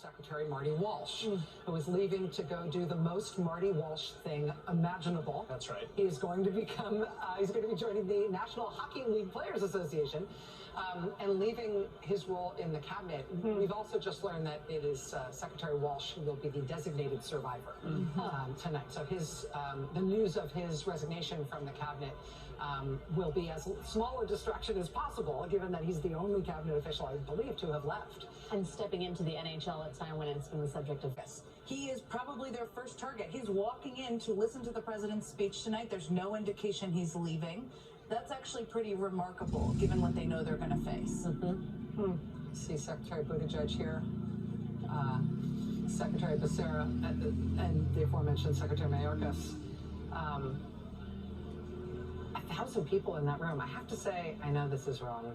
Secretary Marty Walsh, who is leaving to go do the most Marty Walsh thing imaginable. That's right. He is going to become, he's going to be joining the National Hockey League Players Association and leaving his role in the cabinet. We've also just learned that it is Secretary Walsh who will be the designated survivor tonight. So the news of his resignation from the cabinet will be as small a distraction as possible, given that he's the only cabinet official, I believe, to have left. And stepping into the NHL at a time when it's been the subject of this. He is probably their first target. He's walking in to listen to the president's speech tonight. There's no indication he's leaving. That's actually pretty remarkable, given what they know they're going to face. See Secretary Buttigieg here, Secretary Becerra, and the aforementioned Secretary Mayorkas. 1,000 people in that room. I have to say, I know this is wrong,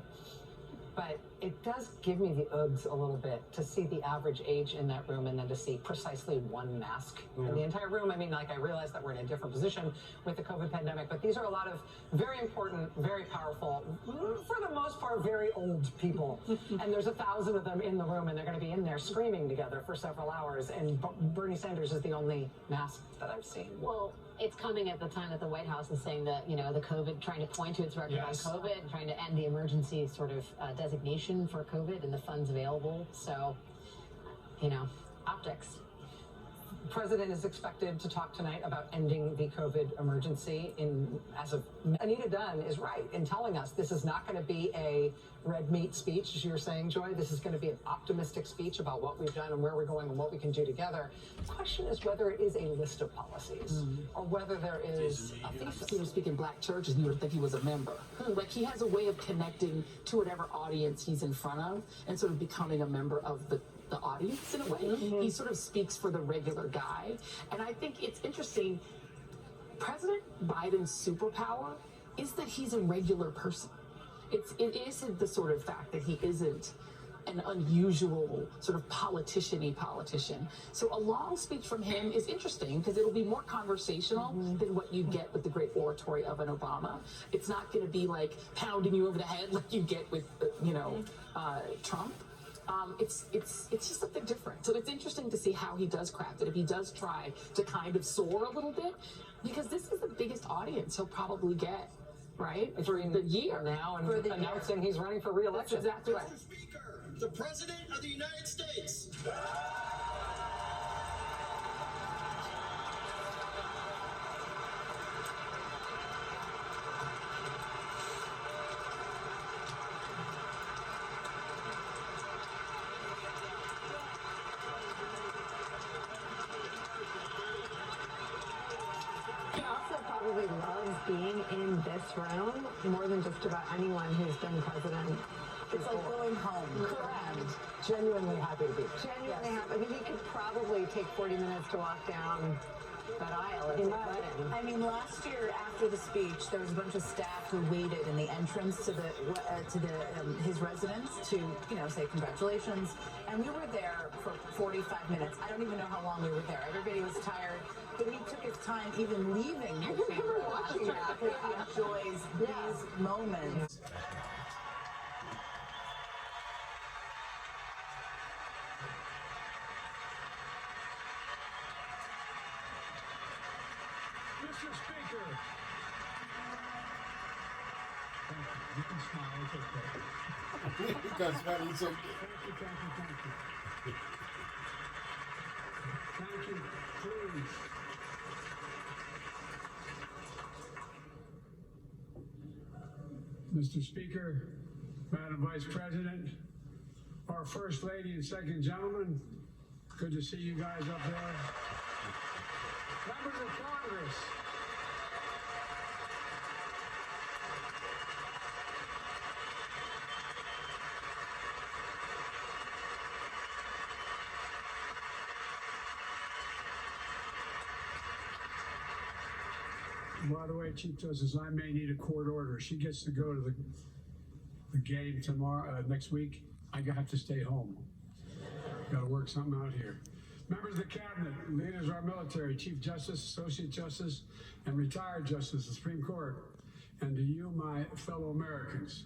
but it does give me the oogs a little bit to see the average age in that room and then to see precisely one mask in the entire room. I mean, like, I realize that we're in a different position with the COVID pandemic, but these are a lot of very important, very powerful, for the most part, very old people. And there's 1,000 of them in the room, and they're going to be in there screaming together for several hours. And Bernie Sanders is the only mask that I've seen. Well, it's coming at the time that the White House is saying that, you know, the COVID, trying to point to its record on COVID, trying to end the emergency sort of designation for COVID and the funds available. So, you know, optics. The president is expected to talk tonight about ending the COVID emergency. Anita Dunn is right in telling us this is not going to be a red meat speech, as you were saying, Joy. This is going to be an optimistic speech about what we've done and where we're going and what we can do together. The question is whether it is a list of policies or whether there is a thesis. He was speaking black churches and you would think he was a member. Like, he has a way of connecting to whatever audience he's in front of and sort of becoming a member of the audience in a way. He sort of speaks for the regular guy. And I think it's interesting, President Biden's superpower is that he's a regular person. It isn't the sort of fact that he isn't an unusual sort of politician-y politician. So a long speech from him is interesting because it'll be more conversational than what you get with the great oratory of an Obama. It's not going to be like pounding you over the head like you get with, Trump. It's just something different. So it's interesting to see how he does craft it, if he does try to kind of soar a little bit, because this is the biggest audience he'll probably get, right? For the year now, and announcing he's running for re-election. That's exactly right. Mr. Speaker, the President of the United States. Probably loves being in this room more than just about anyone who's been president. It's like going home. Correct. Genuinely happy to be here. Genuinely happy. I mean, he could probably take 40 minutes to walk down that aisle. I mean, last year after the speech, there was a bunch of staff who waited in the entrance to his residence to, say congratulations. And we were there for 45 minutes. I don't even know how long we were there. Everybody was tired, but he took his time even leaving. I remember watching that. He enjoys these moments. Mr. Speaker. You can smile, it's okay. Because it's okay. Thank you, please. Mr. Speaker, Madam Vice President, our First Lady and Second Gentleman, good to see you guys up there. Members of Congress. By the way, Chief Justice, I may need a court order. She gets to go to the game tomorrow, next week. I have to stay home. Got to work something out here. Members of the Cabinet, leaders of our military, Chief Justice, Associate Justice, and retired Justice of the Supreme Court, and to you, my fellow Americans.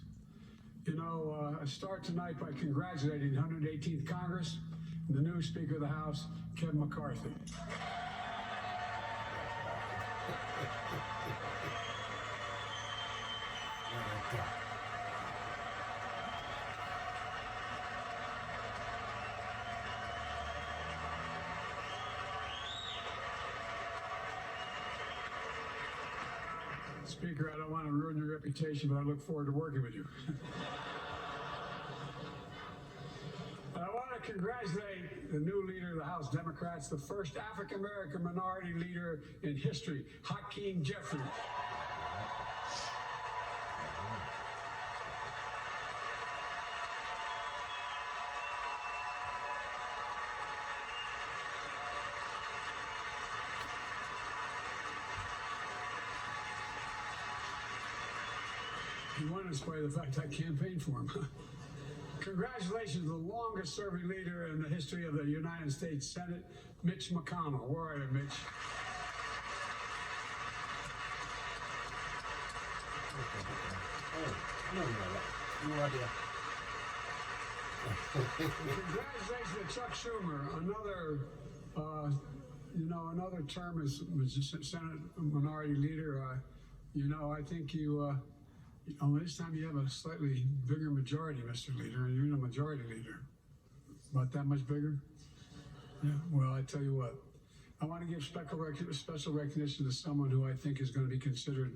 I start tonight by congratulating the 118th Congress the new Speaker of the House, Kevin McCarthy. Speaker, I don't want to ruin your reputation, but I look forward to working with you. I want to congratulate the new leader of the House Democrats, the first African-American minority leader in history, Hakeem Jeffries. He won in spite of the fact I campaigned for him. Congratulations to the longest serving leader in the history of the United States Senate, Mitch McConnell. Where are you, Mitch? Congratulations to Chuck Schumer, another term as Senate Minority Leader. I think this time you have a slightly bigger majority, Mr. Leader, and you're the majority leader. About that much bigger? Yeah, well, I tell you what, I want to give special recognition to someone who I think is going to be considered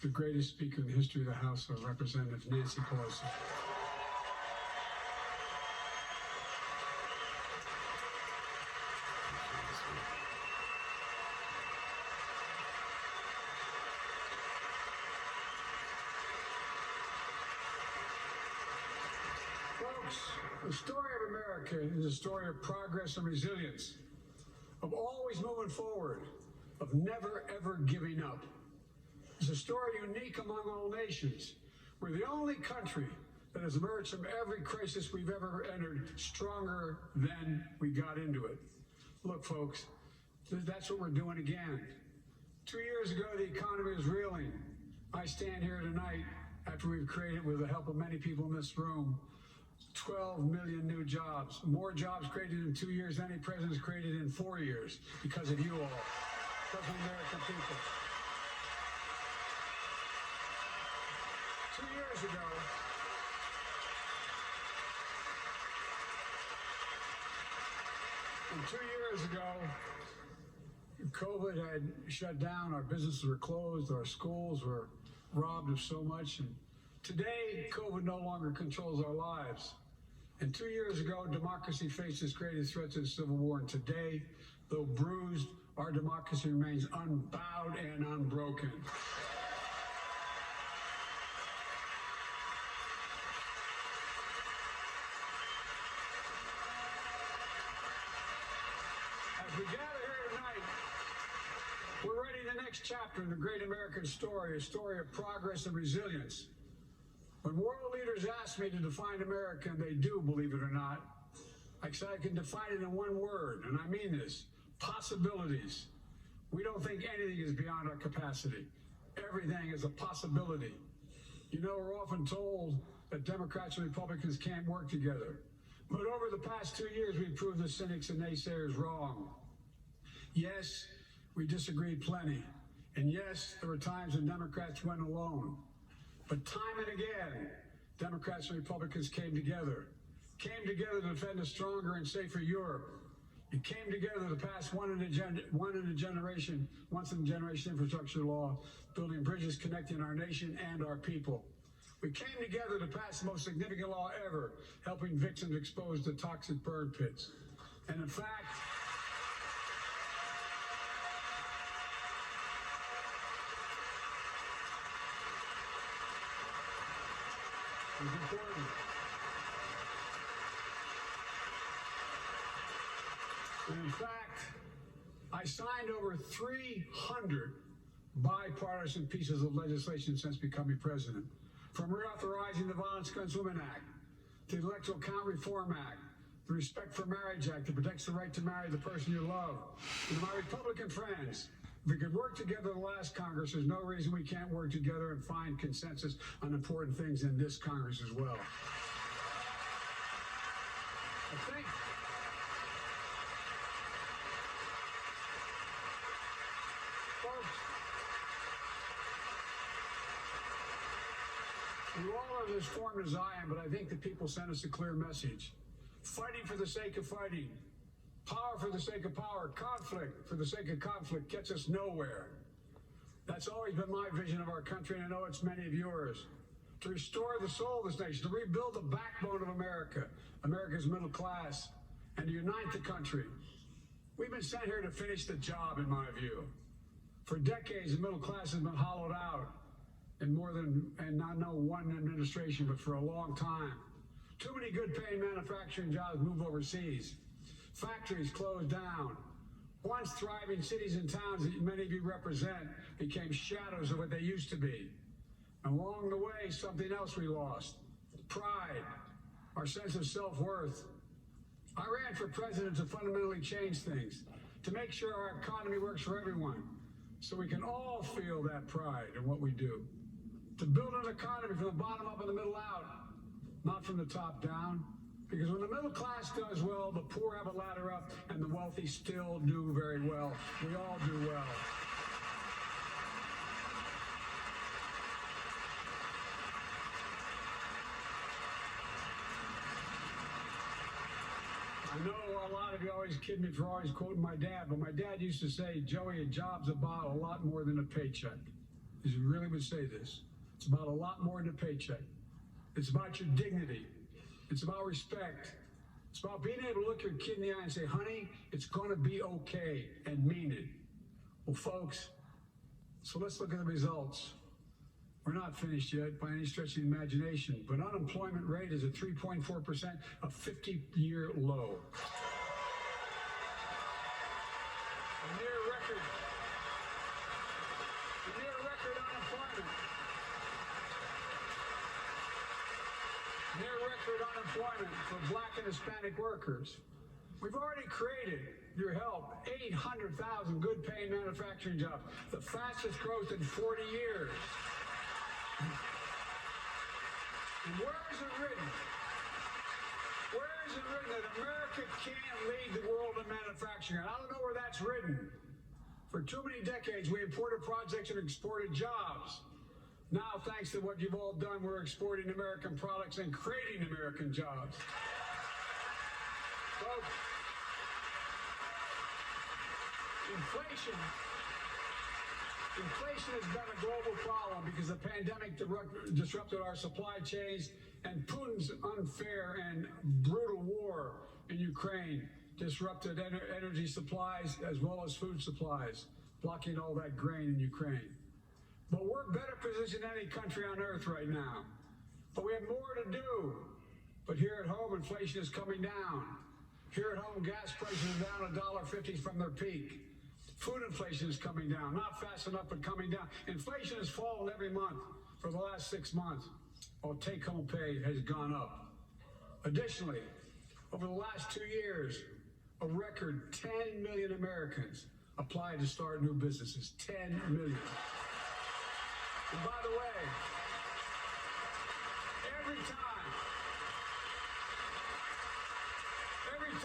the greatest speaker in the history of the House of Representatives, Nancy Pelosi. The story of America is a story of progress and resilience, of always moving forward, of never ever giving up. It's a story unique among all nations. We're the only country that has emerged from every crisis we've ever entered stronger than we got into it. Look, folks, that's what we're doing again. 2 years ago, the economy was reeling. I stand here tonight after we've created, with the help of many people in this room, 12 million new jobs, more jobs created in 2 years than any president's created in 4 years, because of you all, because of the American people. 2 years ago, and 2 years ago, COVID had shut down, our businesses were closed, our schools were robbed of so much, and today, COVID no longer controls our lives. And 2 years ago, democracy faced its greatest threat to the Civil War. And today, though bruised, our democracy remains unbowed and unbroken. As we gather here tonight, we're writing the next chapter in the great American story, a story of progress and resilience. When world leaders ask me to define America, and they do, believe it or not, I say I can define it in one word, and I mean this: possibilities. We don't think anything is beyond our capacity. Everything is a possibility. We're often told that Democrats and Republicans can't work together. But over the past 2 years, we've proved the cynics and naysayers wrong. Yes, we disagreed plenty. And yes, there were times when Democrats went alone. But time and again, Democrats and Republicans came together to defend a stronger and safer Europe. It came together to pass once in a generation infrastructure law, building bridges connecting our nation and our people. We came together to pass the most significant law ever, helping victims exposed to toxic burn pits. And in fact, it was important. And in fact, I signed over 300 bipartisan pieces of legislation since becoming president. From reauthorizing the Violence Against Women Act, to the Electoral Count Reform Act, the Respect for Marriage Act that protects the right to marry the person you love. And to my Republican friends, if we could work together the last Congress, there's no reason we can't work together and find consensus on important things in this Congress as well. I think not as informed as I am, but I think the people sent us a clear message. Fighting for the sake of fighting, power for the sake of power, conflict for the sake of conflict gets us nowhere. That's always been my vision of our country, and I know it's many of yours. To restore the soul of this nation, to rebuild the backbone of America, America's middle class, and to unite the country. We've been sent here to finish the job, in my view. For decades, the middle class has been hollowed out in more than, and not no one administration, but for a long time. Too many good-paying manufacturing jobs move overseas. Factories closed down. Once thriving cities and towns that many of you represent became shadows of what they used to be. Along the way, something else we lost: pride, our sense of self-worth. I ran for president to fundamentally change things, to make sure our economy works for everyone, so we can all feel that pride in what we do. To build an economy from the bottom up and the middle out, not from the top down. Because when the middle class does well, the poor have a ladder up, and the wealthy still do very well. We all do well. I know a lot of you always kid me for always quoting my dad, but my dad used to say, Joey, a job's about a lot more than a paycheck. He really would say this. It's about a lot more than a paycheck. It's about your dignity. It's about respect. It's about being able to look your kid in the eye and say, honey, it's going to be okay, and mean it. Well, folks, so let's look at the results. We're not finished yet by any stretch of the imagination, but unemployment rate is at 3.4%, a 50-year low. A near record unemployment. Near record unemployment for Black and Hispanic workers. We've already created, your help, 800,000 good-paying manufacturing jobs, the fastest growth in 40 years. And where is it written? Where is it written that America can't lead the world in manufacturing? I don't know where that's written. For too many decades, we imported projects and exported jobs. Now, thanks to what you've all done, we're exporting American products and creating American jobs. Folks, inflation has been a global problem because the pandemic disrupted our supply chains, and Putin's unfair and brutal war in Ukraine disrupted energy supplies as well as food supplies, blocking all that grain in Ukraine. But we're better positioned than any country on earth right now. But we have more to do. But here at home, inflation is coming down. Here at home, gas prices are down $1.50 from their peak. Food inflation is coming down, not fast enough, but coming down. Inflation has fallen every month for the last 6 months, while take-home pay has gone up. Additionally, over the last 2 years, a record 10 million Americans applied to start new businesses. 10 million. And by the way, every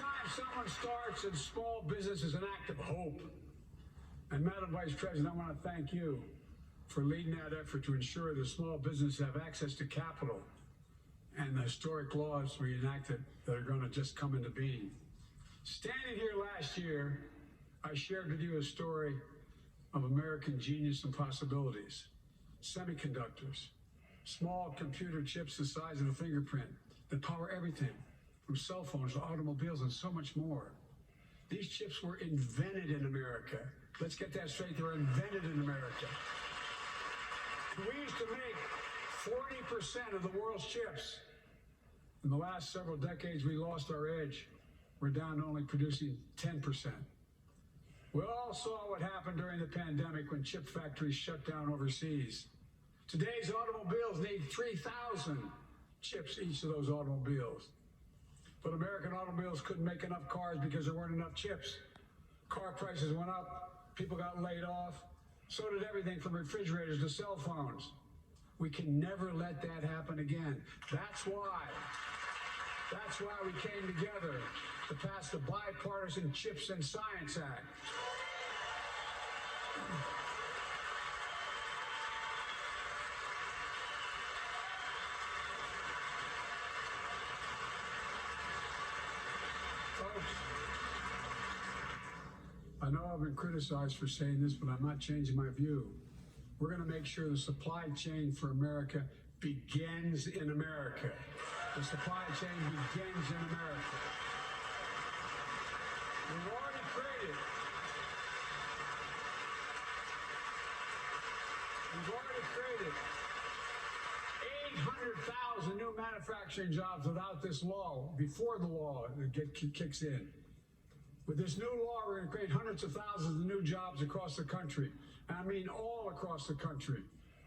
time someone starts a small business is an act of hope. And Madam Vice President, I want to thank you for leading that effort to ensure that small businesses have access to capital and the historic laws we enacted that are going to just come into being. Standing here last year, I shared with you a story of American genius and possibilities. Semiconductors, small computer chips the size of a fingerprint that power everything from cell phones to automobiles and so much more. These chips were invented in America. Let's get that straight. They were invented in America. We used to make 40% of the world's chips. In the last several decades, we lost our edge. We're down to only producing 10%. We all saw what happened during the pandemic when chip factories shut down overseas. Today's automobiles need 3,000 chips each of those automobiles. But American automobiles couldn't make enough cars because there weren't enough chips. Car prices went up, people got laid off, so did everything from refrigerators to cell phones. We can never let that happen again. That's why we came together to pass the Bipartisan Chips and Science Act. I know I've been criticized for saying this, but I'm not changing my view. We're going to make sure the supply chain for America begins in America. The supply chain begins in America. We've already created 800,000 new manufacturing jobs without this law, before the law kicks in. With this new law, we're going to create hundreds of thousands of new jobs across the country. And I mean all across the country,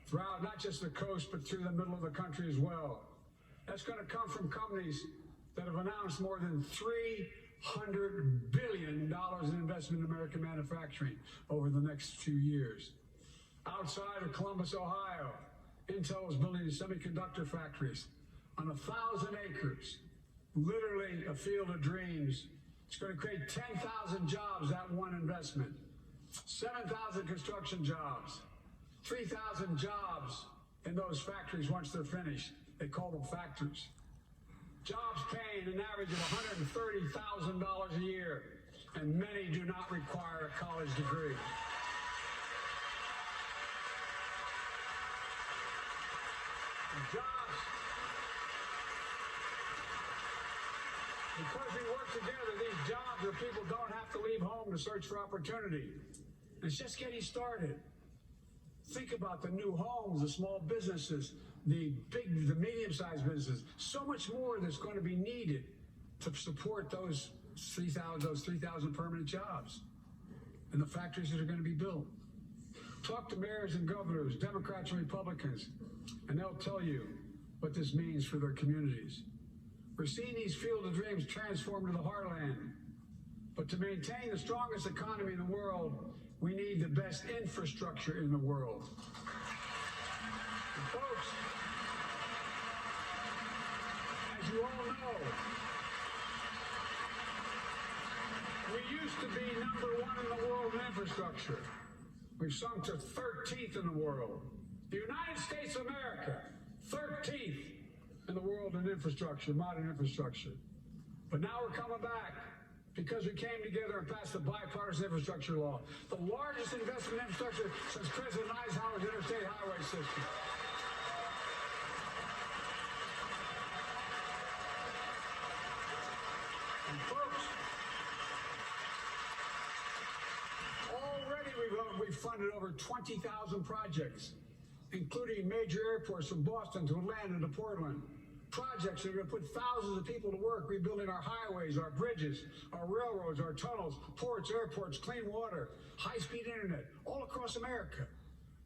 throughout not just the coast, but through the middle of the country as well. That's going to come from companies that have announced more than $300 billion in investment in American manufacturing over the next few years. Outside of Columbus, Ohio, Intel is building semiconductor factories on 1,000 acres, literally a field of dreams. It's going to create 10,000 jobs, that one investment, 7,000 construction jobs, 3,000 jobs in those factories once they're finished. They call them factories. Jobs paying an average of $130,000 a year, and many do not require a college degree. Jobs. Because we work together, these jobs where people don't have to leave home to search for opportunity. It's just getting started. Think about the new homes, the small businesses, the medium-sized businesses. So much more that's going to be needed to support those 3,000 permanent jobs and the factories that are going to be built. Talk to mayors and governors, Democrats and Republicans, and they'll tell you what this means for their communities. We're seeing these field of dreams transform to the heartland. But to maintain the strongest economy in the world, we need the best infrastructure in the world. And folks, as you all know, we used to be #1 in the world in infrastructure. We've sunk to 13th in the world. The United States of America, 13th in the world in infrastructure, modern infrastructure. But now we're coming back because we came together and passed the bipartisan infrastructure law, the largest investment in infrastructure since President Eisenhower's interstate highway system. And folks, already we've funded over 20,000 projects, including major airports from Boston to Atlanta to Portland. Projects that are going to put thousands of people to work rebuilding our highways, our bridges, our railroads, our tunnels, ports, airports, clean water, high-speed internet, all across America.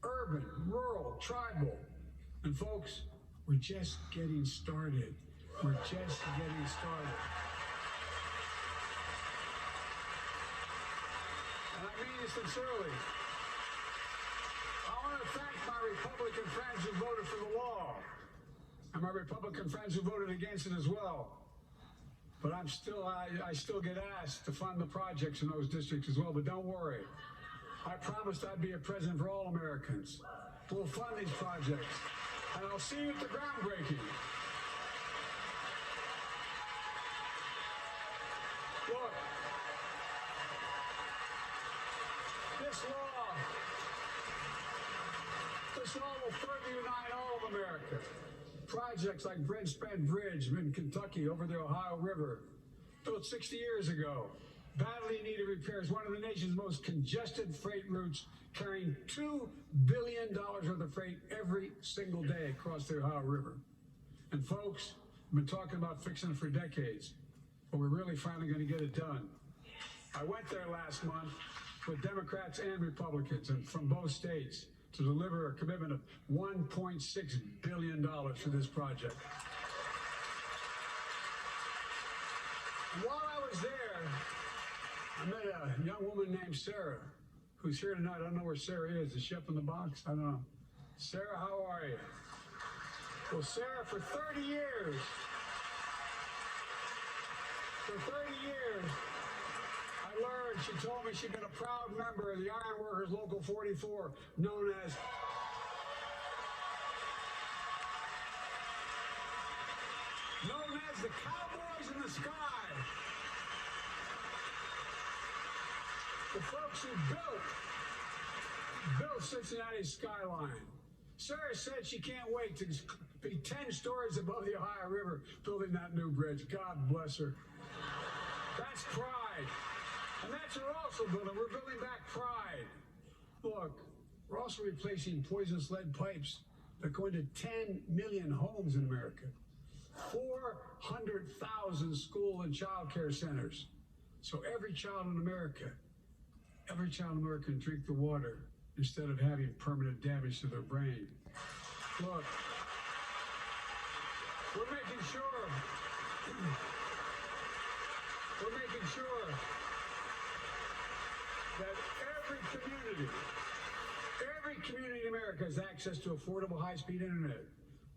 Urban, rural, tribal. And folks, we're just getting started. We're just getting started. And I mean it sincerely. I want to thank my Republican friends who voted for the law, and my Republican friends who voted against it as well. But I still get asked to fund the projects in those districts as well. But don't worry, I promised I'd be a president for all Americans. We'll fund these projects, and I'll see you at the groundbreaking. Look, this law will further unite all of America. Projects like Brent Spence Bridge in Kentucky over the Ohio River, built 60 years ago, badly needed repairs, one of the nation's most congested freight routes, carrying $2 billion worth of freight every single day across the Ohio River. And folks, we've been talking about fixing it for decades, but we're really finally going to get it done. I went there last month with Democrats and Republicans and from both states to deliver a commitment of $1.6 billion for this project. And while I was there, I met a young woman named Sarah, who's here tonight. I don't know where Sarah is. Is she up in the box? I don't know. Sarah, how are you? Well, Sarah, for 30 years, I learned, she told me she'd been a proud member of the Iron Workers Local 44, known as the Cowboys in the Sky. The folks who built Cincinnati's skyline. Sarah said she can't wait to be 10 stories above the Ohio River building that new bridge. God bless her. That's pride. And that's what we're also building. We're building back pride. Look, we're also replacing poisonous lead pipes that go into 10 million homes in America. 400,000 school and child care centers. So every child in America can drink the water instead of having permanent damage to their brain. Look, we're making sure that every community in America has access to affordable high-speed internet.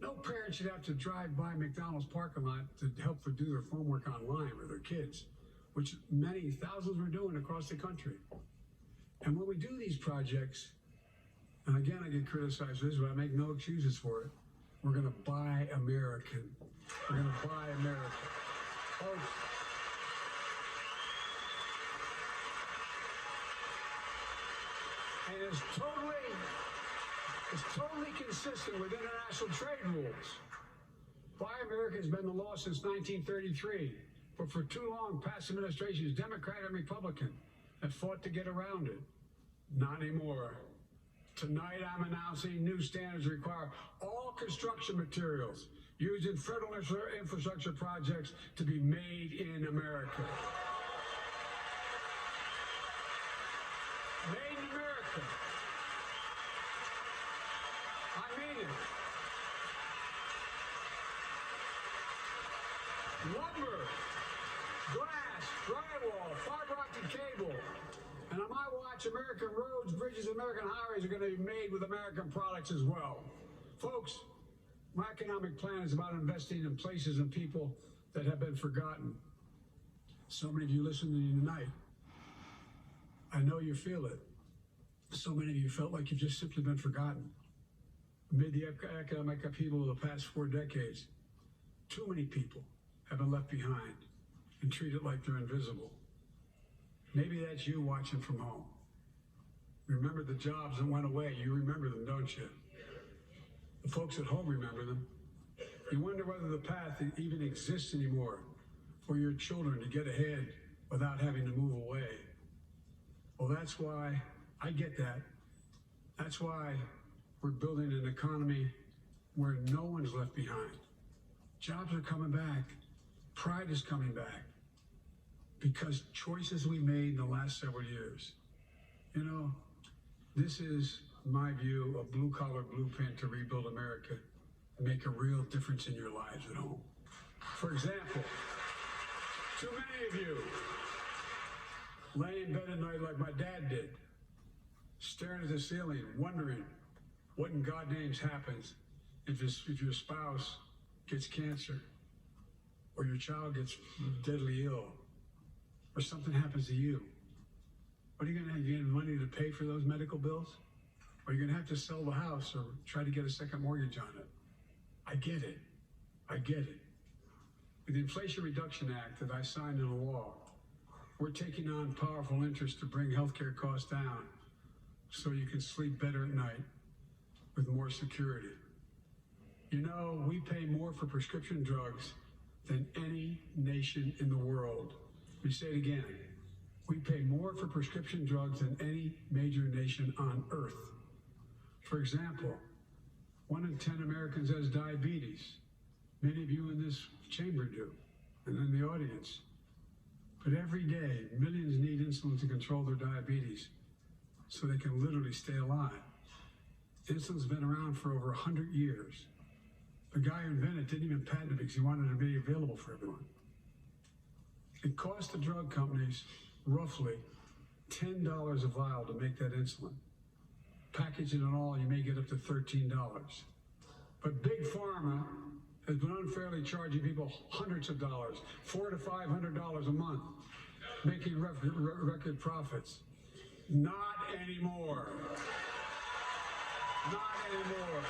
No parent should have to drive by McDonald's parking lot to help them do their homework online with their kids, which many thousands are doing across the country. And when we do these projects, and again, I get criticized for this, but I make no excuses for it. We're going to buy American. We're going to buy America. Folks, and it's totally consistent with international trade rules. Buy America has been the law since 1933, but for too long, past administrations, Democrat and Republican, have fought to get around it. Not anymore. Tonight, I'm announcing new standards require all construction materials used in federal infrastructure projects to be made in America. Made in America. I mean it. Lumber, glass, drywall, fiber optic cable. And on my watch, American roads, bridges, American highways are going to be made with American products as well. Folks, my economic plan is about investing in places and people that have been forgotten. So many of you listen to me tonight. I know you feel it. So many of you felt like you've just simply been forgotten. Amid the economic upheaval of the past 4 decades, too many people have been left behind and treated like they're invisible. Maybe that's you watching from home. Remember the jobs that went away. You remember them, don't you? The folks at home remember them. You wonder whether the path even exists anymore for your children to get ahead without having to move away. Well, that's why I get that. That's why we're building an economy where no one's left behind. Jobs are coming back. Pride is coming back. Because choices we made in the last several years. You know, this is, in my view, a blue-collar blueprint to rebuild America and make a real difference in your lives at home. For example, too many of you lay in bed at night like my dad did, staring at the ceiling, wondering what in God's names happens if your spouse gets cancer, or your child gets deadly ill, or something happens to you. What are you going to have? You get money to pay for those medical bills? Or are you going to have to sell the house or try to get a second mortgage on it? I get it. I get it. With the Inflation Reduction Act that I signed into law, we're taking on powerful interests to bring healthcare costs down so you can sleep better at night with more security. You know, we pay more for prescription drugs than any nation in the world. Let me say it again. We pay more for prescription drugs than any major nation on earth. For example, 1 in 10 Americans has diabetes. Many of you in this chamber do, and in the audience. But every day, millions need insulin to control their diabetes so they can literally stay alive. Insulin's been around for over 100 years. The guy who invented it didn't even patent it because he wanted it to be available for everyone. It costs the drug companies roughly $10 a vial to make that insulin. Packaging and all, you may get up to $13. But Big Pharma has been unfairly charging people hundreds of dollars, $400 to $500 a month, making record profits. Not anymore. Not anymore.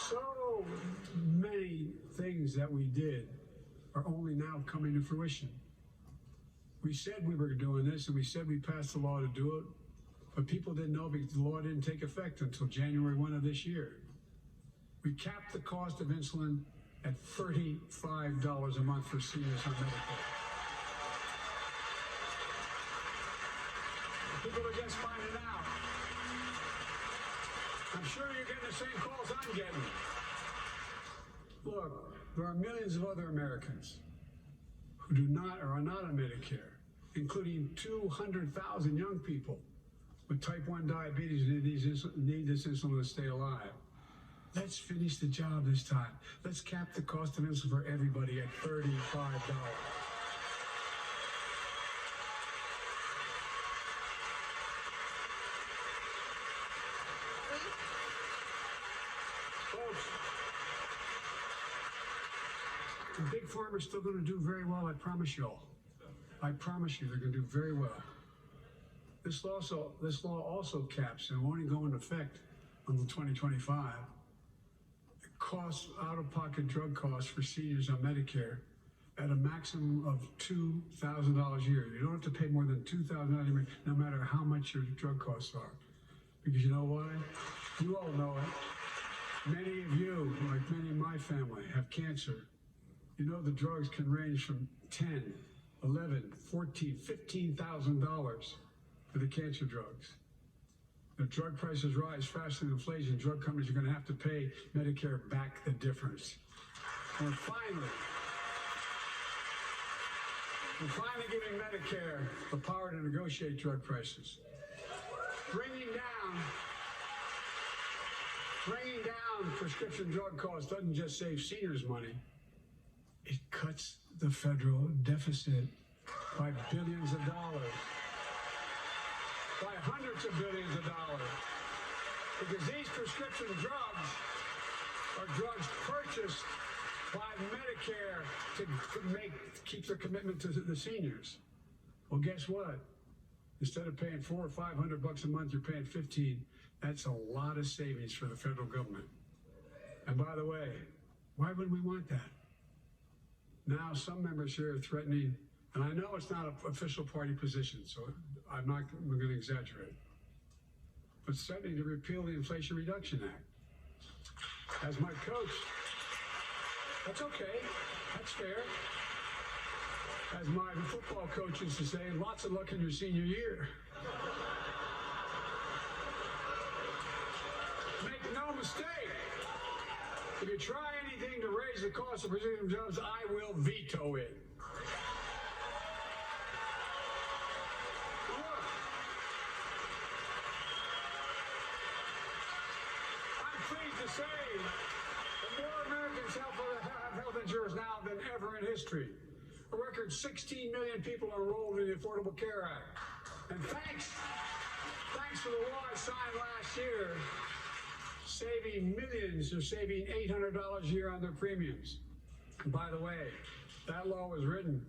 so many things that we did are only now coming to fruition. We said we were doing this, and we said we passed the law to do it, but people didn't know because the law didn't take effect until January 1 of this year. We capped the cost of insulin at $35 a month for seniors on Medicare. People are just finding out. I'm sure you're getting the same calls I'm getting. Look, there are millions of other Americans who do not or are not on Medicare, including 200,000 young people with type 1 diabetes who need this insulin to stay alive. Let's finish the job this time. Let's cap the cost of insulin for everybody at $35. Folks, the big pharma's still going to do very well, I promise y'all. I promise you they're going to do very well. This law also caps, and won't even go into effect until 2025, costs, out-of-pocket drug costs for seniors on Medicare at a maximum of $2,000 a year. You don't have to pay more than $2,000 a year, no matter how much your drug costs are. Because you know why? You all know it. Many of you, like many in my family, have cancer. You know the drugs can range from $10, $11, $14, $15,000 for the cancer drugs. If drug prices rise faster than inflation, drug companies are going to have to pay Medicare back the difference. We're finally giving Medicare the power to negotiate drug prices. Bringing down prescription drug costs doesn't just save seniors money, it cuts the federal deficit by billions of dollars. By hundreds of billions of dollars. Because these prescription drugs are drugs purchased by Medicare to keep their commitment to the seniors. Well, guess what? Instead of paying $400 or $500 a month, you're paying $15. That's a lot of savings for the federal government. And by the way, why would we want that? Now, some members here are threatening, and I know it's not an official party position, so I'm not going to exaggerate, but threatening to repeal the Inflation Reduction Act. As my coach, that's okay, that's fair. As my football coach used to say, lots of luck in your senior year. Make no mistake, if you try anything to raise the cost of prescription drugs, I will veto it. Say that more Americans have health insurance now than ever in history. A record 16 million people are enrolled in the Affordable Care Act. And thanks to the law I signed last year, saving millions are saving $800 a year on their premiums. And by the way, that law was written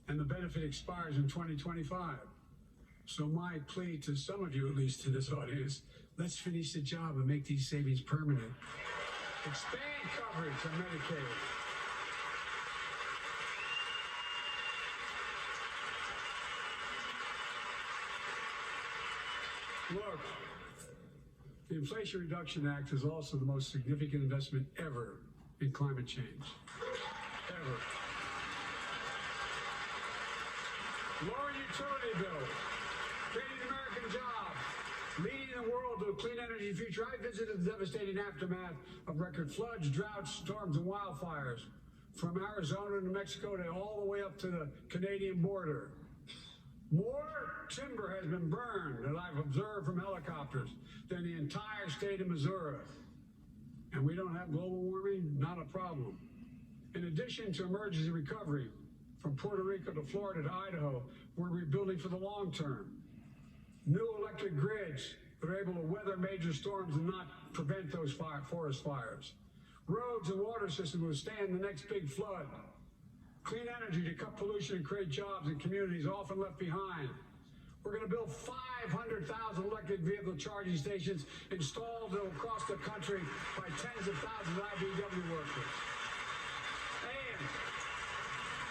and the benefit expires in 2025. So my plea to some of you, at least to this audience, let's finish the job and make these savings permanent. Expand coverage on Medicaid. Look, the Inflation Reduction Act is also the most significant investment ever in climate change. Ever. Lower utility bills, creating American jobs, leading the world to a clean energy future. I visited the devastating aftermath of record floods, droughts, storms, and wildfires from Arizona to New Mexico to all the way up to the Canadian border. More timber has been burned that I've observed from helicopters than the entire state of Missouri. And we don't have global warming? Not a problem. In addition to emergency recovery, from Puerto Rico to Florida to Idaho, we're rebuilding for the long term. New electric grids that are able to weather major storms and not prevent those forest fires. Roads and water systems will stand the next big flood. Clean energy to cut pollution and create jobs in communities often left behind. We're going to build 500,000 electric vehicle charging stations installed across the country by tens of thousands of IBEW workers. And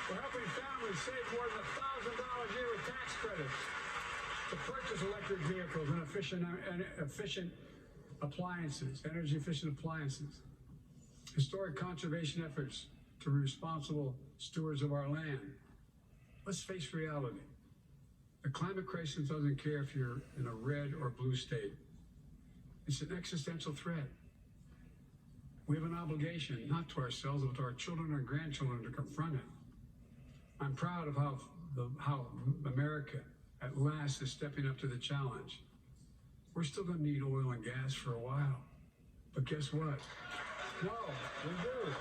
we're helping families save more than $1,000 a year with tax credits to purchase electric vehicles and efficient appliances, energy-efficient appliances. Historic conservation efforts to be responsible stewards of our land. Let's face reality. The climate crisis doesn't care if you're in a red or blue state. It's an existential threat. We have an obligation, not to ourselves, but to our children and grandchildren, to confront it. I'm proud of how America at last is stepping up to the challenge. We're still going to need oil and gas for a while. But guess what? No, we do.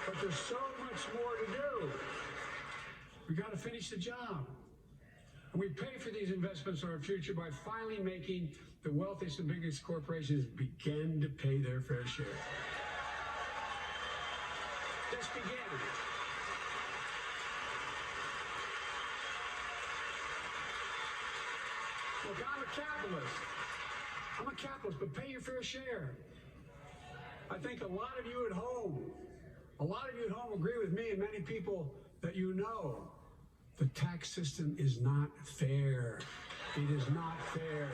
But there's so much more to do. We got to finish the job. And we pay for these investments in our future by finally making the wealthiest and biggest corporations begin to pay their fair share. Just begin. Look, I'm a capitalist, but pay your fair share. I think a lot of you at home agree with me and many people that you know. The tax system is not fair. It is not fair.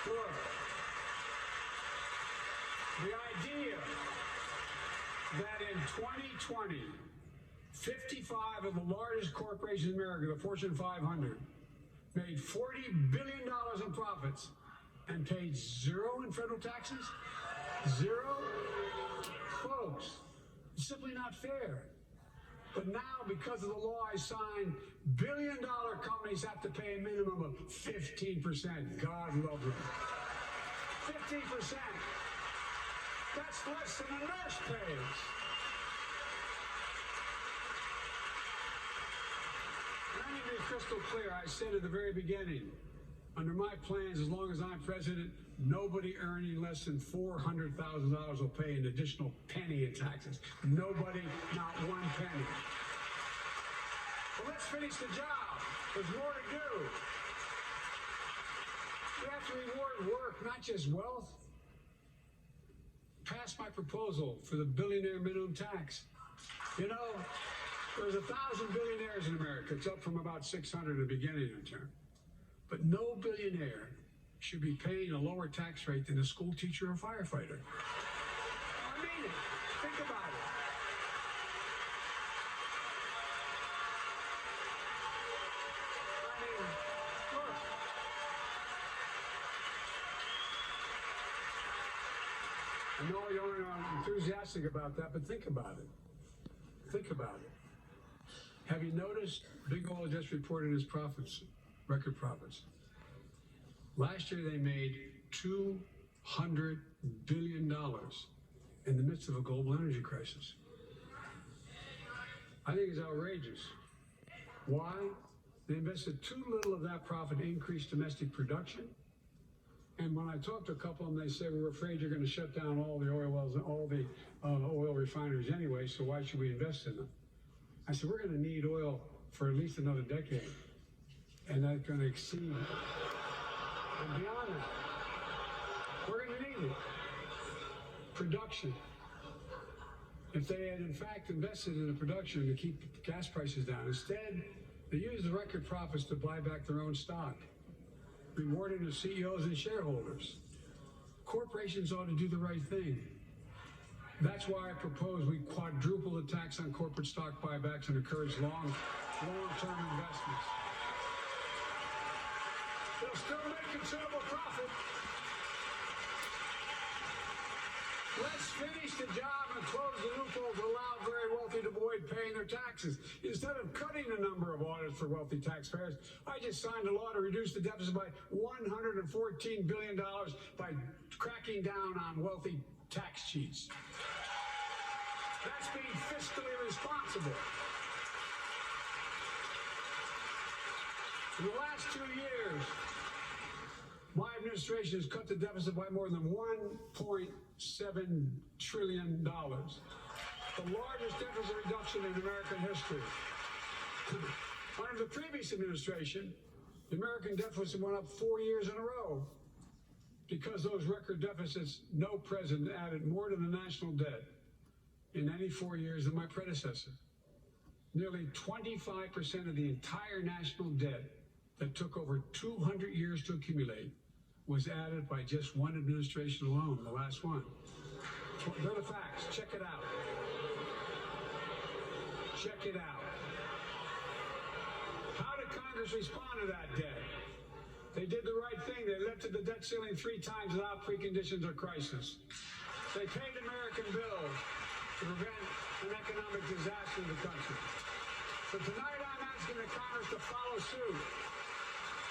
Look, the idea that in 2020, 55 of the largest corporations in America, the Fortune 500, made $40 billion in profits and paid zero in federal taxes? Zero? Folks, it's simply not fair. But now, because of the law I signed, billion-dollar companies have to pay a minimum of 15%. God love them. 15%. That's less than a nurse pays. Let me be crystal clear. I said at the very beginning, under my plans, as long as I'm president, nobody earning less than $400,000 will pay an additional penny in taxes. Nobody, not one penny. But let's finish the job. There's more to do. We have to reward work, not just wealth. Pass my proposal for the billionaire minimum tax. You know, there's 1,000 billionaires in America. It's up from about 600 at the beginning of the term. But no billionaire should be paying a lower tax rate than a school teacher or firefighter. I mean it. Think about it. I mean, look. I know you aren't enthusiastic about that, but think about it. Think about it. Have you noticed Big Oil just reported its profits, record profits? Last year they made $200 billion in the midst of a global energy crisis. I think it's outrageous. Why? They invested too little of that profit to increase domestic production. And when I talked to a couple of them, they said, we're afraid you're going to shut down all the oil wells and all the oil refineries anyway, so why should we invest in them? I said, we're going to need oil for at least another decade. And that's going to exceed and beyond that. We're going to need it. Production. If they had in fact invested in the production to keep gas prices down, instead they used the record profits to buy back their own stock, rewarding the CEOs and shareholders. Corporations ought to do the right thing. That's why I propose we quadruple the tax on corporate stock buybacks and encourage long-term investments. They'll still make considerable profit. Let's finish the job and close the loopholes that allow very wealthy to avoid paying their taxes. Instead of cutting the number of audits for wealthy taxpayers, I just signed a law to reduce the deficit by $114 billion by cracking down on wealthy tax cheats. That's being fiscally responsible. In the last 2 years, my administration has cut the deficit by more than $1.7 trillion. the largest deficit reduction in American history. Under the previous administration, the American deficit went up 4 years in a row. Because those record deficits, no president added more to the national debt in any 4 years than my predecessor. Nearly 25% of the entire national debt that took over 200 years to accumulate was added by just one administration alone, the last one. They're the facts. Check it out. Check it out. How did Congress respond to that debt? They did the right thing. They lifted the debt ceiling 3 times without preconditions or crisis. They paid American bills to prevent an economic disaster in the country. So tonight I'm asking the Congress to follow suit.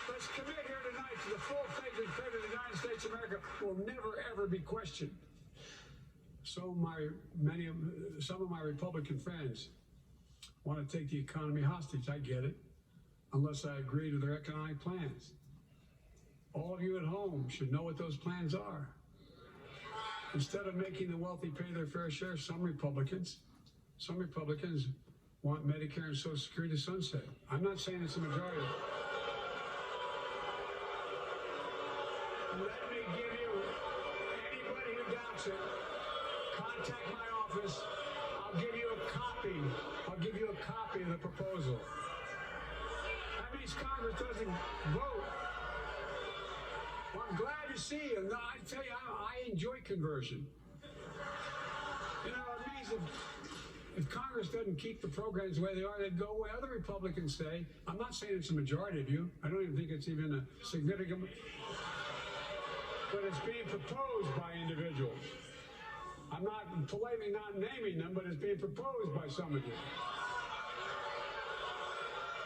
Let's commit here tonight to the full faith and credit of the United States of America will never, ever be questioned. So some of my Republican friends want to take the economy hostage. I get it, unless I agree to their economic plans. All of you at home should know what those plans are. Instead of making the wealthy pay their fair share, some Republicans want Medicare and Social Security to sunset. I'm not saying it's a majority. Let me give you, anybody who doubts it, contact my office. I'll give you a copy. I'll give you a copy of the proposal. That means Congress doesn't vote. Well, I'm glad to see you. No, I tell you, I enjoy conversion. You know, it means if Congress doesn't keep the programs the way they are, they'd go away. Other Republicans say, I'm not saying it's a majority of you. I don't even think it's even a significant, but it's being proposed by individuals. I'm not politely not naming them, but it's being proposed by some of you.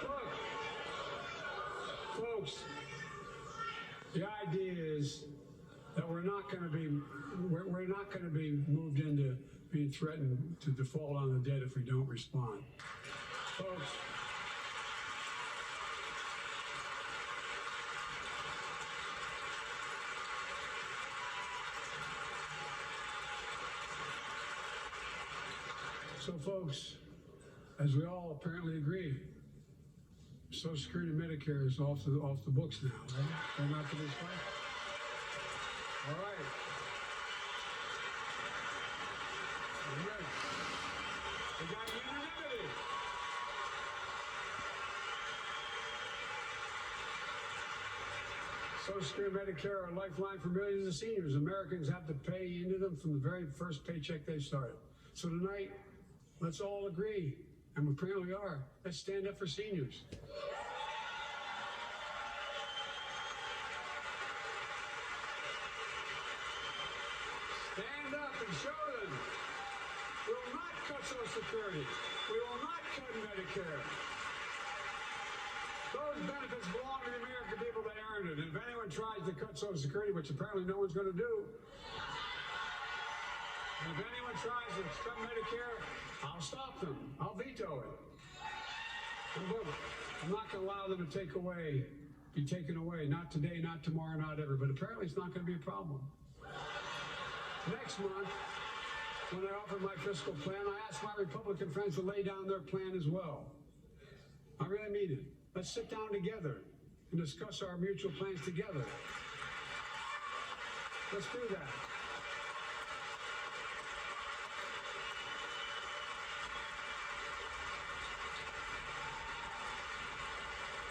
Look, folks, the idea is that we're not going to be moved into being threatened to default on the debt if we don't respond. Folks, as we all apparently agree, Social Security and Medicare is off the books now, right? They're not to be spent. All right. We got unanimity. Social Security and Medicare are a lifeline for millions of seniors. Americans have to pay into them from the very first paycheck they started. So tonight, let's all agree, and we apparently are, let's stand up for seniors. Stand up and show them. We will not cut Social Security. We will not cut Medicare. Those benefits belong to the American people that earned it. And if anyone tries to cut Social Security, which apparently no one's going to do, and if anyone tries to cut Medicare, I'll stop them. I'll veto it. And look, I'm not going to allow them to be taken away. Not today, not tomorrow, not ever. But apparently it's not going to be a problem. Next month, when I offered my fiscal plan, I asked my Republican friends to lay down their plan as well. I really mean it. Let's sit down together and discuss our mutual plans together. Let's do that.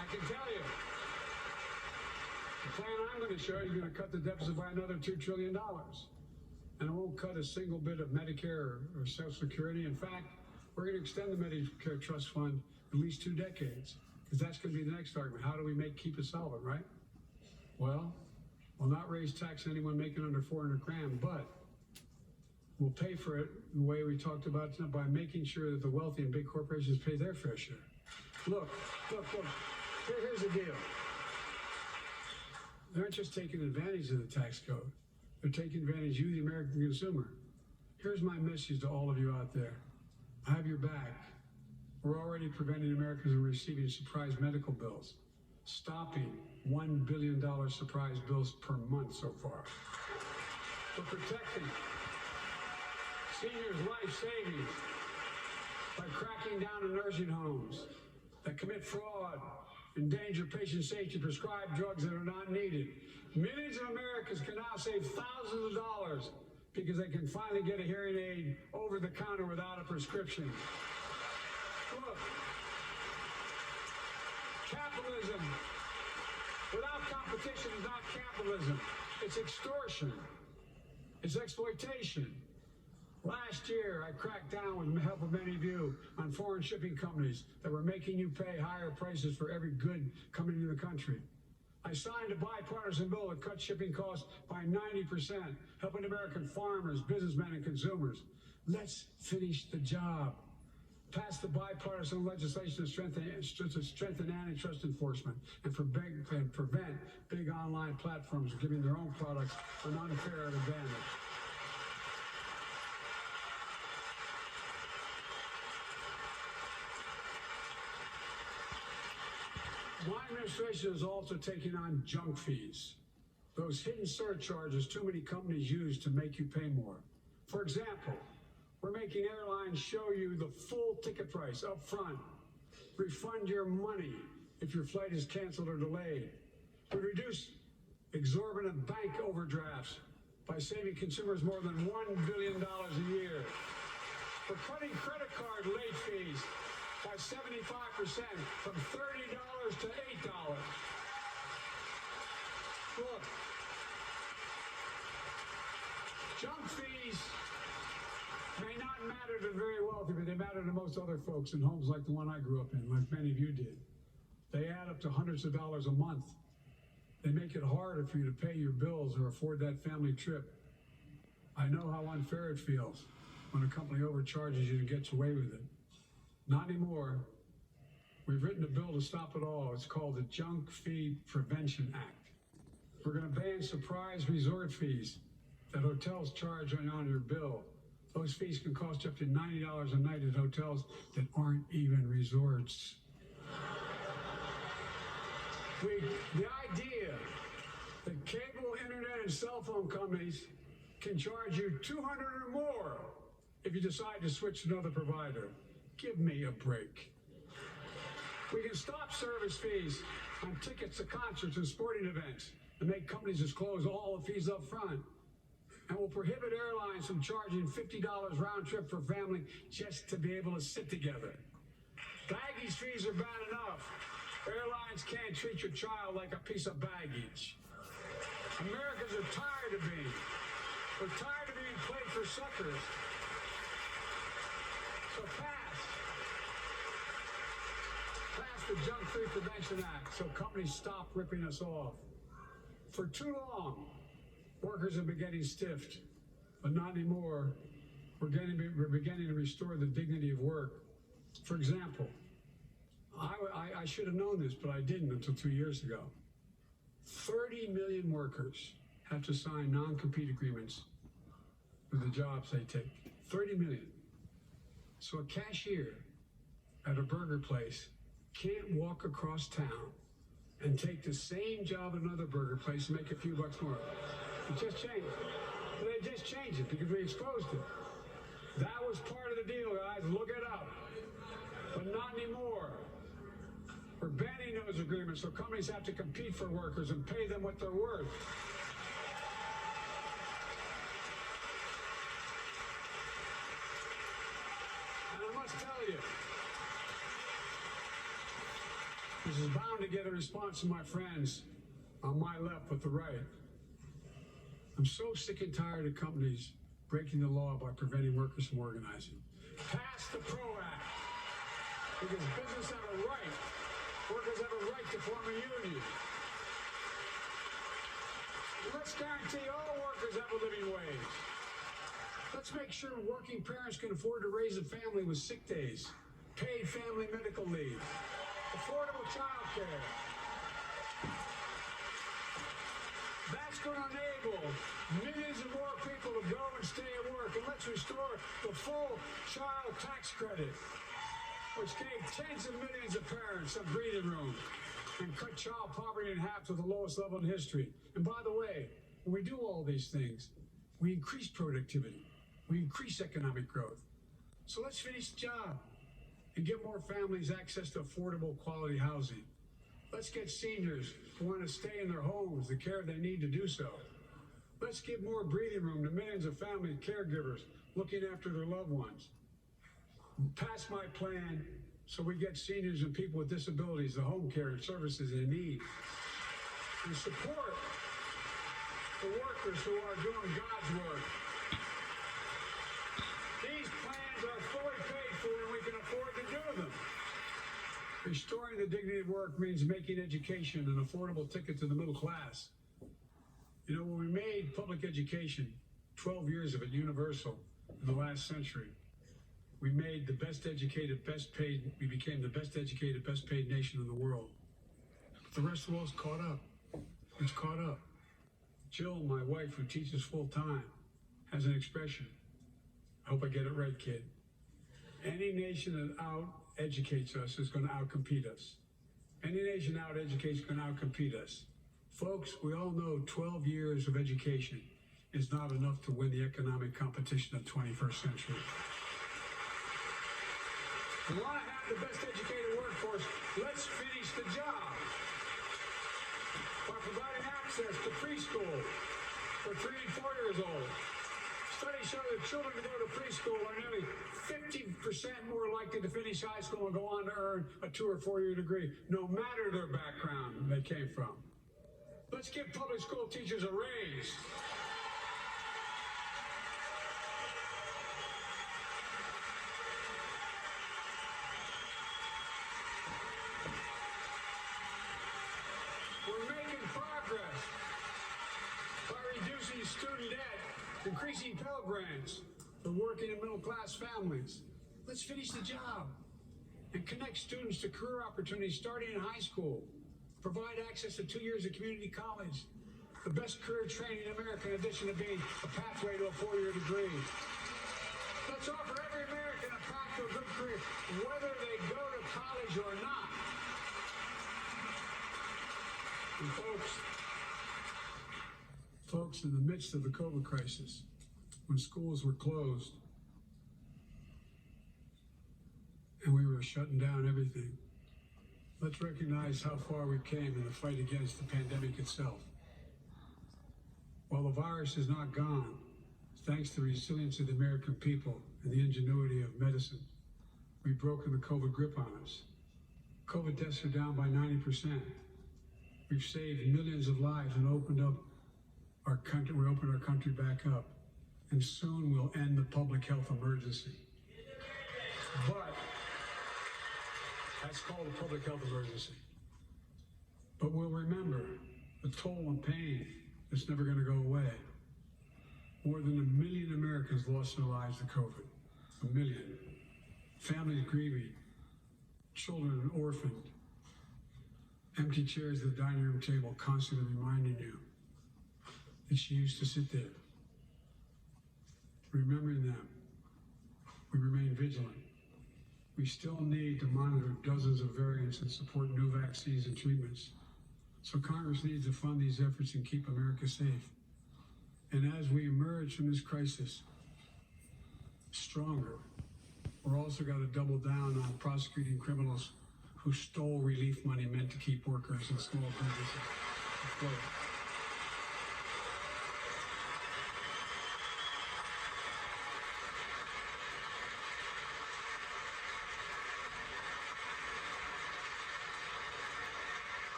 I can tell you, the plan I'm going to show you is going to cut the deficit by another $2 trillion. And it won't cut a single bit of Medicare or Social Security. In fact, we're going to extend the Medicare Trust Fund at least 2 decades, because that's going to be the next argument. How do we keep it solvent, right? Well, we'll not raise tax on anyone making under 400 grand, but we'll pay for it the way we talked about tonight, by making sure that the wealthy and big corporations pay their fair share. Look. Here's the deal. They're not just taking advantage of the tax code. They're taking advantage of you, the American consumer. Here's my message to all of you out there. I have your back. We're already preventing Americans from receiving surprise medical bills, stopping $1 billion surprise bills per month so far. We're protecting seniors' life savings by cracking down on nursing homes that commit fraud, endanger patient safety, prescribe drugs that are not needed. Millions of Americans can now save thousands of dollars because they can finally get a hearing aid over the counter without a prescription. Look, capitalism without competition is not capitalism. It's extortion. It's exploitation. Last year, I cracked down with the help of many of you on foreign shipping companies that were making you pay higher prices for every good coming into the country. I signed a bipartisan bill that cut shipping costs by 90%, helping American farmers, businessmen, and consumers. Let's finish the job. Pass the bipartisan legislation to strengthen antitrust enforcement and prevent big online platforms from giving their own products an unfair advantage. My administration is also taking on junk fees, those hidden surcharges too many companies use to make you pay more. For example, we're making airlines show you the full ticket price up front, refund your money if your flight is canceled or delayed. We reduce exorbitant bank overdrafts by saving consumers more than $1 billion a year. We're cutting credit card late fees by 75% from $30 to $8. Look, junk fees may not matter to the very wealthy, but they matter to most other folks in homes like the one I grew up in, like many of you did. They add up to hundreds of dollars a month. They make it harder for you to pay your bills or afford that family trip. I know how unfair it feels when a company overcharges you and gets away with it. Not anymore. We've written a bill to stop it all. It's called the Junk Fee Prevention Act. We're going to ban surprise resort fees that hotels charge on your bill. Those fees can cost up to $90 a night at hotels that aren't even resorts. The idea that cable, internet, and cell phone companies can charge you $200 or more if you decide to switch to another provider. Give me a break. We can stop service fees on tickets to concerts and sporting events and make companies disclose all the fees up front. And we'll prohibit airlines from charging $50 round trip for family just to be able to sit together. Baggage fees are bad enough. Airlines can't treat your child like a piece of baggage. Americans are tired of being. We're tired of being played for suckers. So pass the Junk Fee Prevention Act so companies stop ripping us off. For too long, workers have been getting stiffed, but not anymore. We're beginning to restore the dignity of work. For example, I should have known this, but I didn't until 2 years ago. 30 million workers have to sign non-compete agreements with the jobs they take. 30 million. So a cashier at a burger place can't walk across town and take the same job at another burger place and make a few bucks more. It just changed. But they just changed it because we exposed it. That was part of the deal, guys. Look it up. But not anymore. We're banning those agreements so companies have to compete for workers and pay them what they're worth. And I must tell you, this is bound to get a response from my friends on my left but the right. I'm so sick and tired of companies breaking the law by preventing workers from organizing. Pass the PRO Act, because business have a right. Workers have a right to form a union. And let's guarantee all workers have a living wage. Let's make sure working parents can afford to raise a family with sick days, paid family medical leave, affordable child care. That's going to enable millions of more people to go and stay at work. And let's restore the full child tax credit, which gave tens of millions of parents some breathing room and cut child poverty in half to the lowest level in history. And by the way, when we do all these things, we increase productivity. We increase economic growth. So let's finish the job and get more families access to affordable, quality housing. Let's get seniors who want to stay in their homes the care they need to do so. Let's give more breathing room to millions of family caregivers looking after their loved ones. Pass my plan so we get seniors and people with disabilities the home care and services they need. And support the workers who are doing God's work. These plans are fully paid for and we can afford to do them. Restoring the dignity of work means making education an affordable ticket to the middle class. You know, when we made public education, 12 years of it universal in the last century, we made the best educated, best paid, we became the best educated, best paid nation in the world. But the rest of the world's caught up. It's caught up. Jill, my wife, who teaches full time, has an expression. I hope I get it right, kid. Any nation that out-educates us is going to out-compete us. Any nation out-educates is going to out-compete us. Folks, we all know 12 years of education is not enough to win the economic competition of the 21st century. We want to have the best educated workforce. Let's finish the job by providing access to preschool for 3 and 4 years old. Studies show that children who go to preschool are nearly 50% more likely to finish high school and go on to earn a 2 or 4 year degree, no matter their background they came from. Let's give public school teachers a raise. We're making progress by reducing student debt, increasing Pell Grants for working and middle-class families. Let's finish the job and connect students to career opportunities starting in high school. Provide access to 2 years of community college, the best career training in America, in addition to being a pathway to a 4-year degree. Let's offer every American a path to a good career, whether they go to college or not. And folks, in the midst of the COVID crisis, when schools were closed and we were shutting down everything, let's recognize how far we came in the fight against the pandemic itself. While the virus is not gone, thanks to the resilience of the American people and the ingenuity of medicine, we've broken the COVID grip on us. COVID deaths are down by 90%. We've saved millions of lives and opened up our country. We opened our country back up, and soon we'll end the public health emergency. But that's called a public health emergency. But we'll remember the toll and pain that's never going to go away. More than 1 million Americans lost their lives to COVID. 1 million. Families grieving, children orphaned, empty chairs at the dining room table constantly reminding you that she used to sit there. Remembering them, we remain vigilant. We still need to monitor dozens of variants and support new vaccines and treatments. So Congress needs to fund these efforts and keep America safe. And as we emerge from this crisis stronger, we're also got to double down on prosecuting criminals who stole relief money meant to keep workers and small businesses afloat.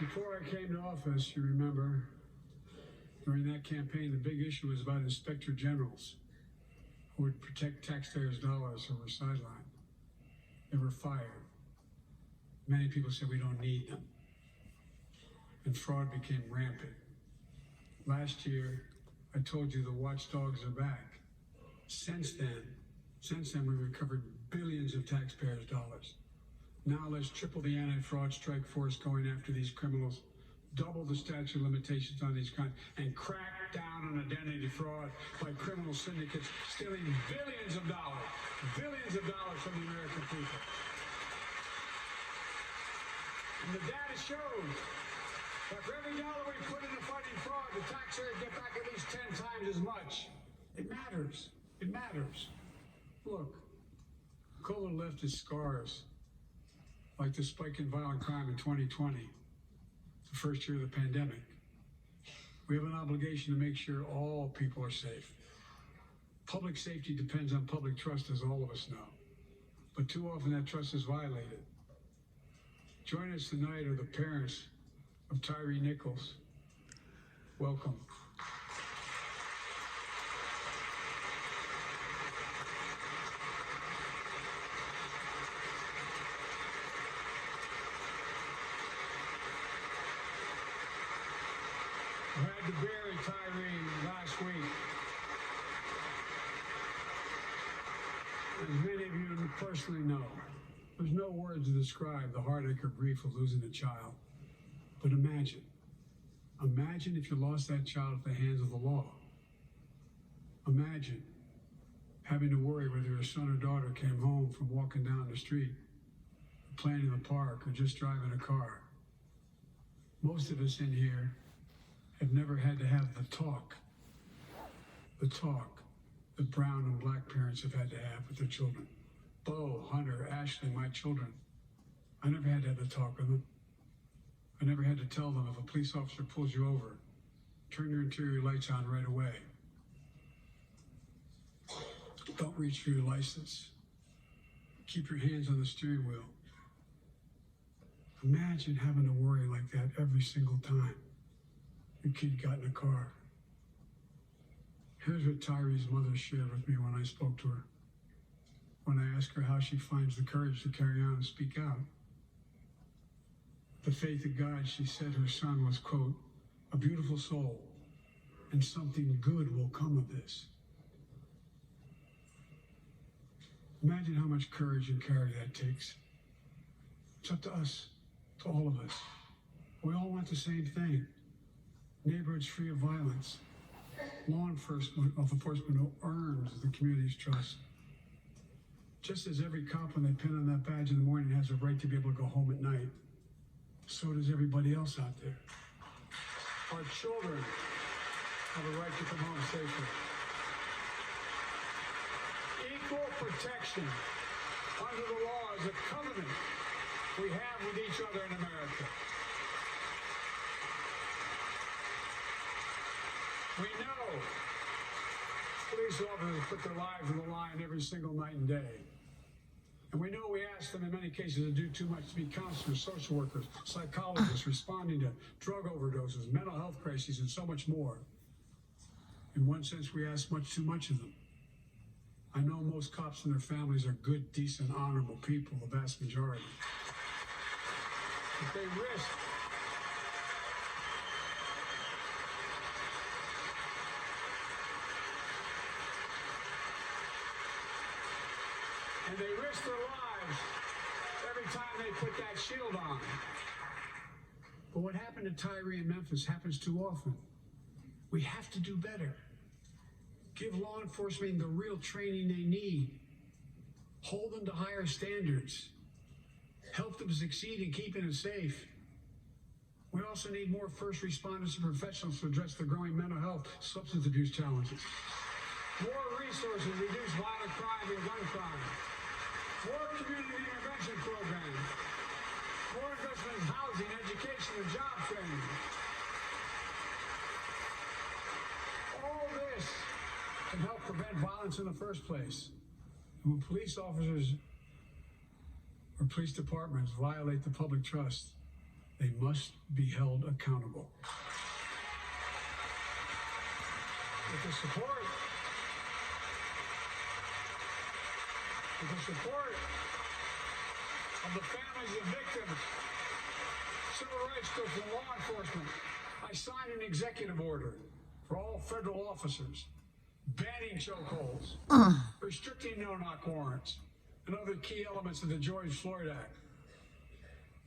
Before I came to office, you remember, during that campaign, the big issue was about inspector generals who would protect taxpayers' dollars who were sidelined. They were fired. Many people said we don't need them. And fraud became rampant. Last year, I told you the watchdogs are back. Since then, we recovered billions of taxpayers' dollars. Now let's triple the anti-fraud strike force going after these criminals, double the statute of limitations on these crimes, and crack down on identity fraud by criminal syndicates stealing billions of dollars from the American people. And the data shows that for every dollar we put into fighting fraud, the taxpayers get back at least 10 times as much. It matters. It matters. Look, COVID left its scars, like the spike in violent crime in 2020, the first year of the pandemic. We have an obligation to make sure all people are safe. Public safety depends on public trust, as all of us know. But too often that trust is violated. Join us tonight are the parents of Tyree Nichols. Welcome. I had to bury Tyree last week. As many of you personally know, there's no words to describe the heartache or grief of losing a child. But imagine if you lost that child at the hands of the law. Imagine having to worry whether your son or daughter came home from walking down the street, playing in the park, or just driving a car. Most of us in here have never had to have the talk that brown and black parents have had to have with their children. Bo, Hunter, Ashley, my children. I never had to have the talk with them. I never had to tell them if a police officer pulls you over, turn your interior lights on right away. Don't reach for your license. Keep your hands on the steering wheel. Imagine having to worry like that every single time your kid got in a car. Here's what Tyree's mother shared with me when I spoke to her. When I asked her how she finds the courage to carry on and speak out. The faith of God, she said her son was, quote, a beautiful soul, and something good will come of this. Imagine how much courage and character that takes. It's up to us, to all of us. We all want the same thing. Neighborhoods free of violence. Law enforcement who earns the community's trust. Just as every cop, when they pin on that badge in the morning, has a right to be able to go home at night, so does everybody else out there. Our children have a right to come home safely. Equal protection under the law is a covenant we have with each other in America. We know police officers put their lives on the line every single night and day. And we know we ask them in many cases to do too much, to be counselors, social workers, psychologists, responding to drug overdoses, mental health crises, and so much more. In one sense, we ask much too much of them. I know most cops and their families are good, decent, honorable people, the vast majority. But they risk their lives every time they put that shield on. But what happened to Tyree in Memphis happens too often. We have to do better. Give law enforcement the real training they need. Hold them to higher standards. Help them succeed in keeping us safe. We also need more first responders and professionals to address the growing mental health, substance abuse challenges. More resources to reduce violent crime and gun crime. More community intervention programs. More investment in housing, education, and job training. All this can help prevent violence in the first place. And when police officers or police departments violate the public trust, they must be held accountable. With the support of the families of victims, civil rights groups, and law enforcement, I signed an executive order for all federal officers, banning chokeholds, restricting no-knock warrants, and other key elements of the George Floyd Act.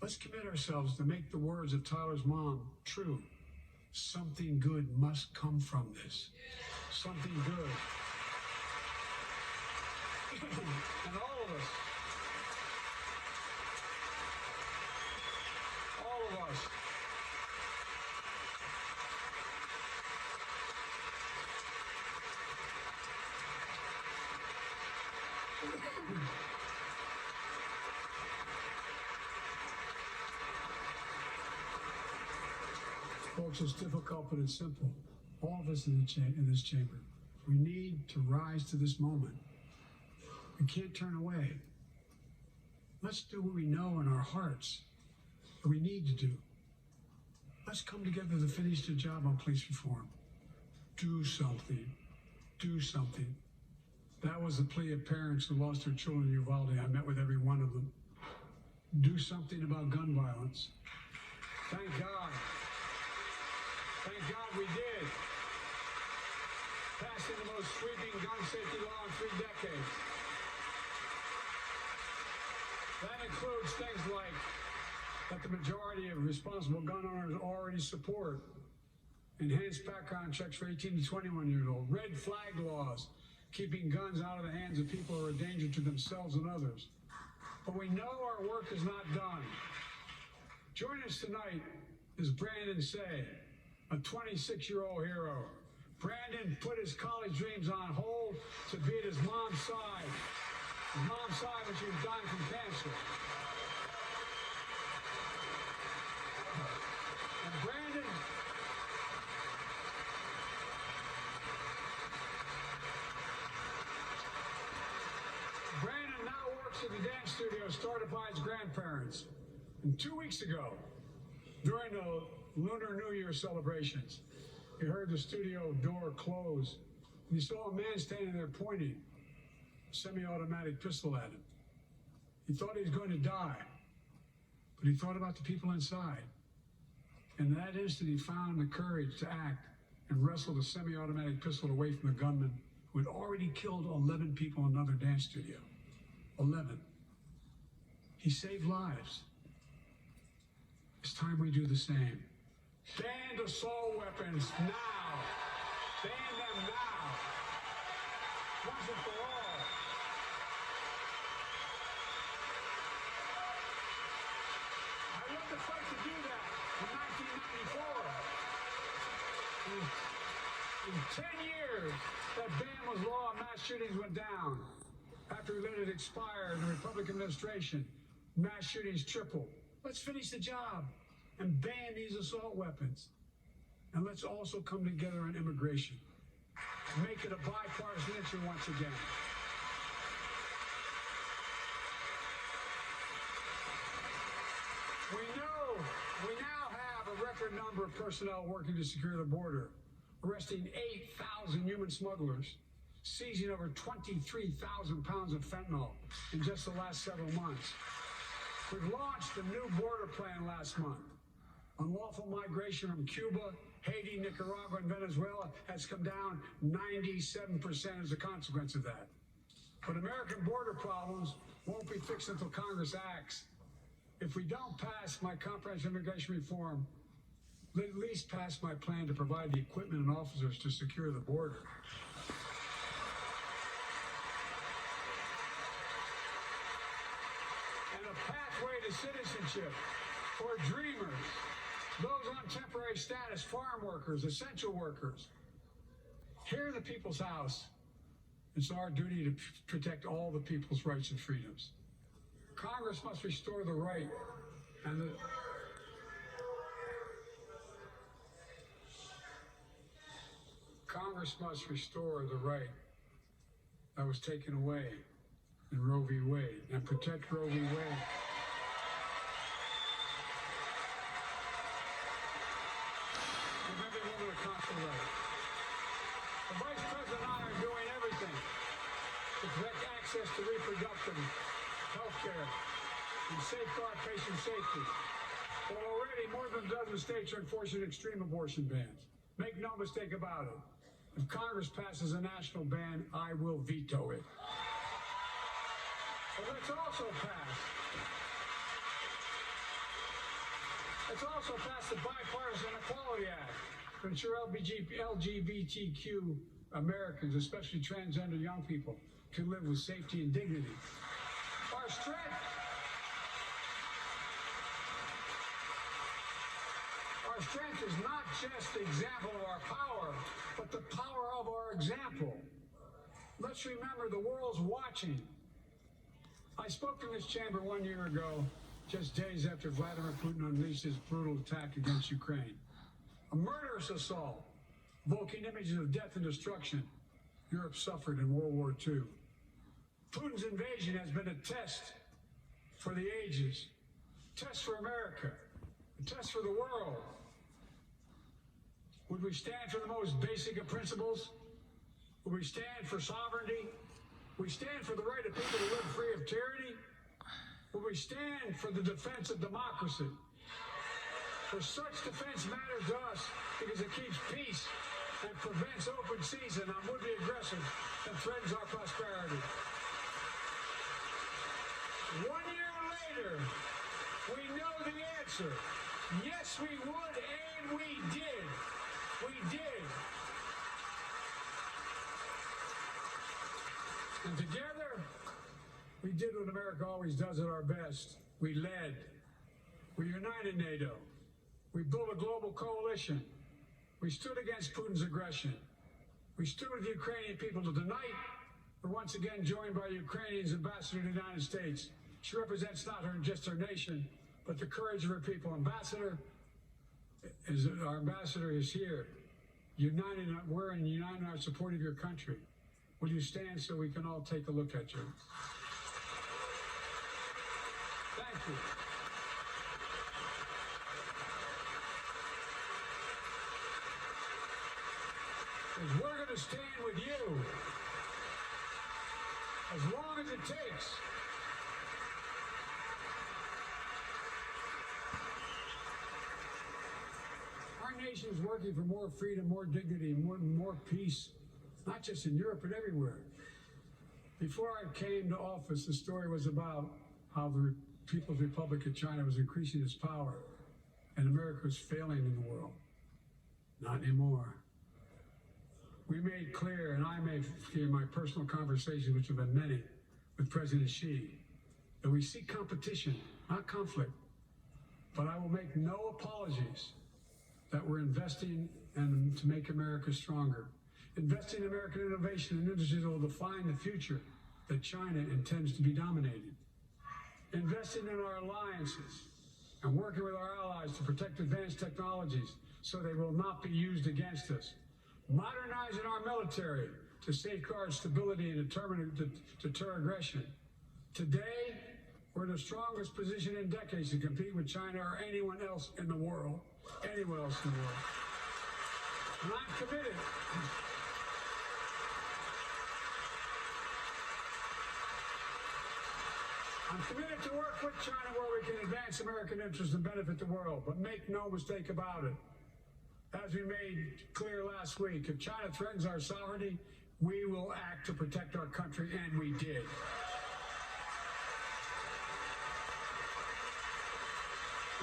Let's commit ourselves to make the words of Tyler's mom true. Something good must come from this. Something good. And all of us, Folks, it's difficult, but it's simple. All of us in this chamber, we need to rise to this moment. We can't turn away. Let's do what we know in our hearts that we need to do. Let's come together to finish the job on police reform. Do something. Do something. That was the plea of parents who lost their children in Uvalde. I met with every one of them. Do something about gun violence. Thank God. Thank God we did. Passing the most sweeping gun safety law in 3 decades. That includes things like that the majority of responsible gun owners already support. Enhanced background checks for 18 to 21 years old. Red flag laws, keeping guns out of the hands of people who are a danger to themselves and others. But we know our work is not done. Joining us tonight is Brandon Say, a 26-year-old hero. Brandon put his college dreams on hold to be at his mom's side. His mom's side when she was dying from cancer. And Brandon now works at the dance studio started by his grandparents. And 2 weeks ago, during the Lunar New Year celebrations, he heard the studio door close. And he saw a man standing there pointing a semi-automatic pistol at him. He thought he was going to die, but he thought about the people inside. And in that instant, he found the courage to act and wrestle the semi-automatic pistol away from the gunman who had already killed 11 people in another dance studio. 11. He saved lives. It's time we do the same. Ban assault weapons now. Ban them now. Once and for all. I led the fight to do that in 1994. In 10 years, that ban was law and mass shootings went down. After we let it expire in the Republican administration, mass shootings tripled. Let's finish the job and ban these assault weapons. And let's also come together on immigration. Make it a bipartisan issue once again. We now have a record number of personnel working to secure the border, arresting 8,000 human smugglers, seizing over 23,000 pounds of fentanyl in just the last several months. We've launched a new border plan last month. Unlawful migration from Cuba, Haiti, Nicaragua, and Venezuela has come down 97% as a consequence of that. But American border problems won't be fixed until Congress acts. If we don't pass my comprehensive immigration reform, at least pass my plan to provide the equipment and officers to secure the border. And a pathway to citizenship for dreamers, those on temporary status, farm workers, essential workers. Here in the People's House, it's our duty to protect all the people's rights and freedoms. Congress must restore the right and the Congress must restore the right that was taken away in Roe v. Wade and protect Roe v. Wade. Give every woman a constitutional right. The Vice President and I are doing everything to protect access to reproductive health care and safeguard patient safety. Well, already more than a dozen states are enforcing extreme abortion bans. Make no mistake about it. If Congress passes a national ban, I will veto it. But let's also pass the Bipartisan Equality Act to ensure LGBTQ Americans, especially transgender young people, can live with safety and dignity. Our strength is not just the example of our power, but the power of our example. Let's remember the world's watching. I spoke in this chamber 1 year ago, just days after Vladimir Putin unleashed his brutal attack against Ukraine. a murderous assault, evoking images of death and destruction Europe suffered in World War II. Putin's invasion has been a test for the ages, a test for America, a test for the world. Would we stand for the most basic of principles? Would we stand for sovereignty? Would we stand for the right of people to live free of tyranny? Would we stand for the defense of democracy? For such defense matters to us because it keeps peace and prevents open season on would-be aggressors and threatens our prosperity. 1 year later, we know the answer. Yes, we would, and we did. We did. And together, we did what America always does at our best. We led. We united NATO. We built a global coalition. We stood against Putin's aggression. We stood with the Ukrainian people to tonight. We're once again joined by Ukrainian's ambassador to the United States. She represents not just her nation, but the courage of her people. Our ambassador is here, united in our support of your country. Will you stand so we can all take a look at you? Thank you. Because we're going to stand with you as long as it takes. Our nation is working for more freedom, more dignity, more peace, not just in Europe, but everywhere. Before I came to office, the story was about how the People's Republic of China was increasing its power and America was failing in the world. Not anymore. We made clear, and I made clear in my personal conversations, which have been many, with President Xi, that we seek competition, not conflict. But I will make no apologies that we're investing to make America stronger. Investing in American innovation and industries that will define the future that China intends to be dominated. Investing in our alliances and working with our allies to protect advanced technologies so they will not be used against us. Modernizing our military to safeguard stability and deter aggression. Today, we're in the strongest position in decades to compete with China or anyone else in the world. Anyone else in the world. And I'm committed. I'm committed to work with China where we can advance American interests and benefit the world. But make no mistake about it. As we made clear last week, if China threatens our sovereignty, we will act to protect our country, and we did.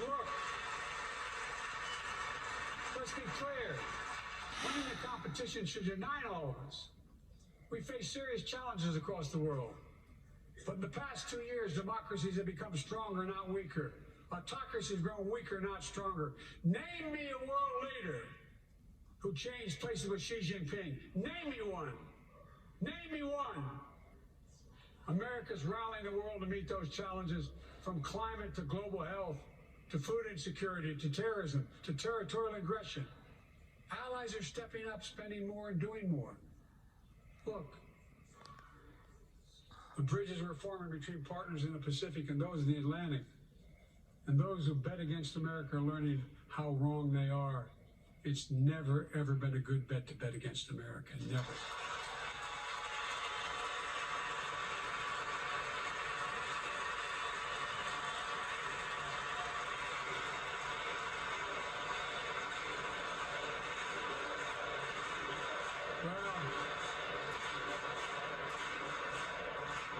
Look, let's be clear. Winning the competition should unite all of us. We face serious challenges across the world. But in the past 2 years, democracies have become stronger, not weaker. Autocracy has grown weaker, not stronger. Name me a world leader who changed places with Xi Jinping. Name me one. Name me one. America's rallying the world to meet those challenges, from climate to global health, to food insecurity, to terrorism, to territorial aggression. Allies are stepping up, spending more, and doing more. Look, the bridges we're forming between partners in the Pacific and those in the Atlantic, and those who bet against America are learning how wrong they are. It's never, ever been a good bet to bet against America. Never.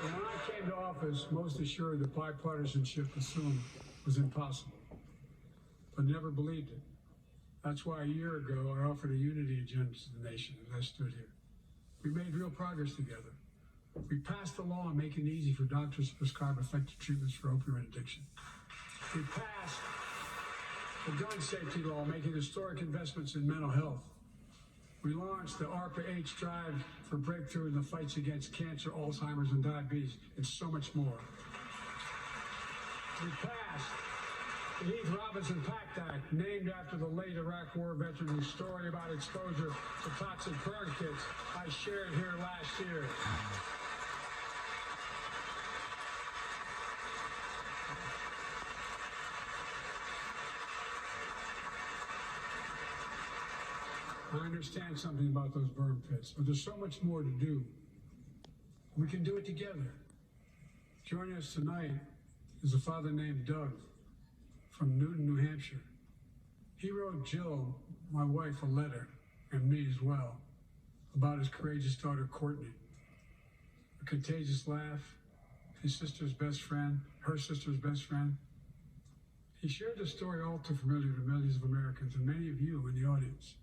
When I came to office, most assured that bipartisanship assumed was impossible, but never believed it. That's why a year ago I offered a unity agenda to the nation as I stood here. We made real progress together. We passed a law making it easy for doctors to prescribe effective treatments for opioid addiction. We passed the gun safety law, making historic investments in mental health. We launched the ARPA-H drive for breakthrough in the fights against cancer, Alzheimer's, and diabetes, and so much more. We passed The Heath Robinson Pact Act, named after the late Iraq War veteran whose story about exposure to toxic burn kits I shared here last year. I understand something about those burn pits, but there's so much more to do. We can do it together. Joining us tonight is a father named Doug from Newton, New Hampshire. He wrote Jill, my wife, a letter, and me as well, about his courageous daughter, Courtney. A contagious laugh, his sister's best friend, her sister's best friend. He shared a story all too familiar to millions of Americans and many of you in the audience.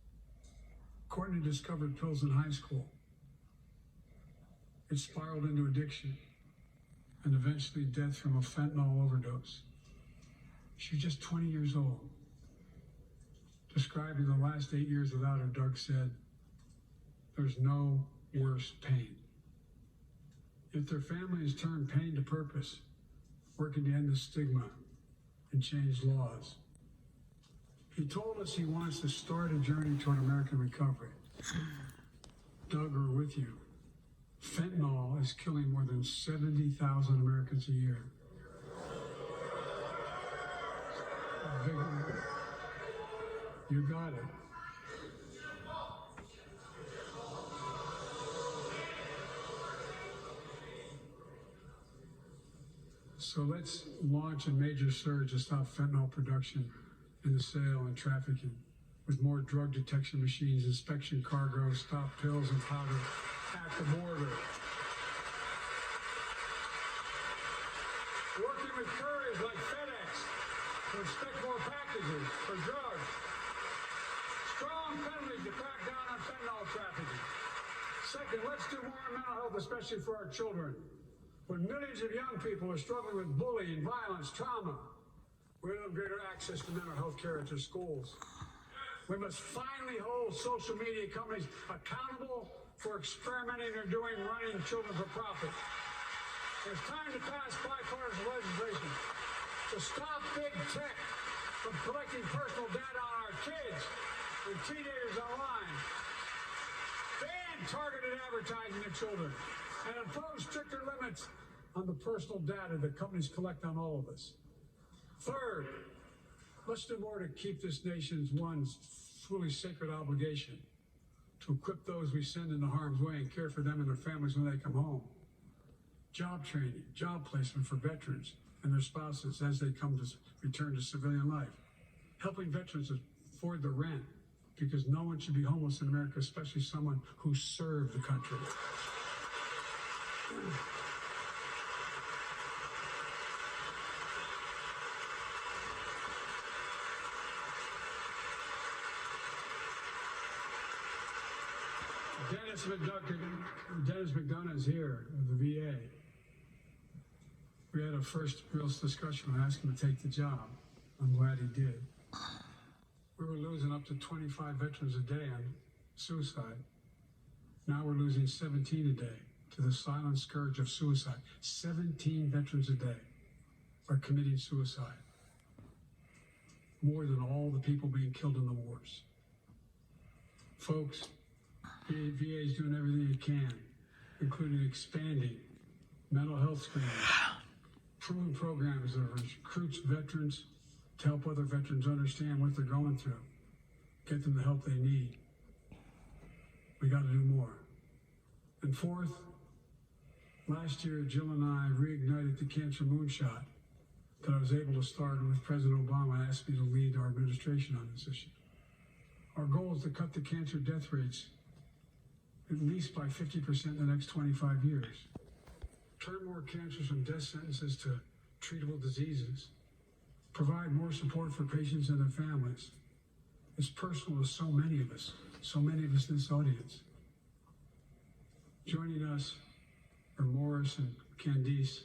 Courtney discovered pills in high school. It spiraled into addiction and eventually death from a fentanyl overdose. She was just 20 years old. Describing the last 8 years without her, Doug said, "There's no worse pain." Yet their family has turned pain to purpose, working to end the stigma and change laws. He told us he wants to start a journey toward American recovery. Doug, we're with you. Fentanyl is killing more than 70,000 Americans a year. You got it. So let's launch a major surge to stop fentanyl production and the sale and trafficking with more drug detection machines, inspection cargo, stop pills and powder at the border. Working with couriers like FedEx to inspect more packages for drugs. Strong penalties to crack down on fentanyl trafficking. Second, let's do more on mental health, especially for our children. When millions of young people are struggling with bullying, violence, trauma, we have greater access to mental health care at their schools. We must finally hold social media companies accountable for experimenting or running children for profit. It's time to pass bipartisan legislation to stop big tech from collecting personal data on our kids and teenagers online. Ban targeted advertising to children and impose stricter limits on the personal data that companies collect on all of us. Third, let's do more to keep this nation's one truly sacred obligation to equip those we send into harm's way and care for them and their families when they come home. Job training, job placement for veterans and their spouses as they come to return to civilian life. Helping veterans afford the rent, because no one should be homeless in America, especially someone who served the country. Dennis McDonough is here of the VA. We had a first real discussion. I asked him to take the job. I'm glad he did. We were losing up to 25 veterans a day on suicide. Now we're losing 17 a day to the silent scourge of suicide. 17 veterans a day are committing suicide. More than all the people being killed in the wars. Folks, VA is doing everything it can, including expanding mental health screening, proven programs that recruits veterans to help other veterans understand what they're going through, get them the help they need. We got to do more. And fourth, last year, Jill and I reignited the cancer moonshot that I was able to start with President Obama asked me to lead our administration on this issue. Our goal is to cut the cancer death rates at least by 50% in the next 25 years. Turn more cancers from death sentences to treatable diseases. Provide more support for patients and their families. It's personal to so many of us in this audience. Joining us are Morris and Candice,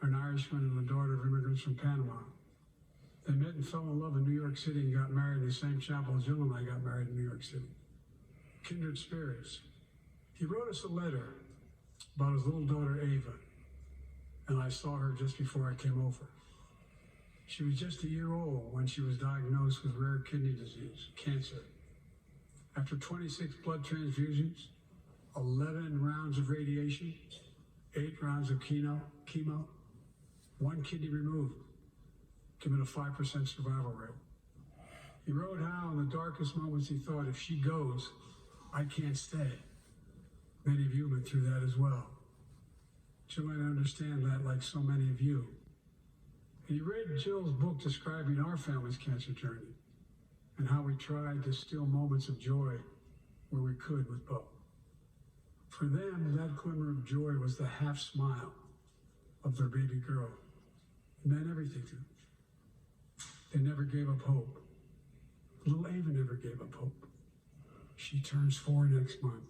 an Irishman and the daughter of immigrants from Panama. They met and fell in love in New York City and got married in the same chapel as Jill and I got married in New York City. Kindred spirits. He wrote us a letter about his little daughter Ava, and I saw her just before I came over. She was just a year old when she was diagnosed with rare kidney disease, cancer. After 26 blood transfusions, 11 rounds of radiation, 8 rounds of chemo, 1 kidney removed, given a 5% survival rate. He wrote how in the darkest moments he thought, if she goes, I can't stay. Many of you went through that as well. Joanne understand that like so many of you. He read Jill's book describing our family's cancer journey and how we tried to steal moments of joy where we could with Bo. For them, that glimmer of joy was the half smile of their baby girl. It meant everything to them. They never gave up hope. Little Ava never gave up hope. She turns 4 next month.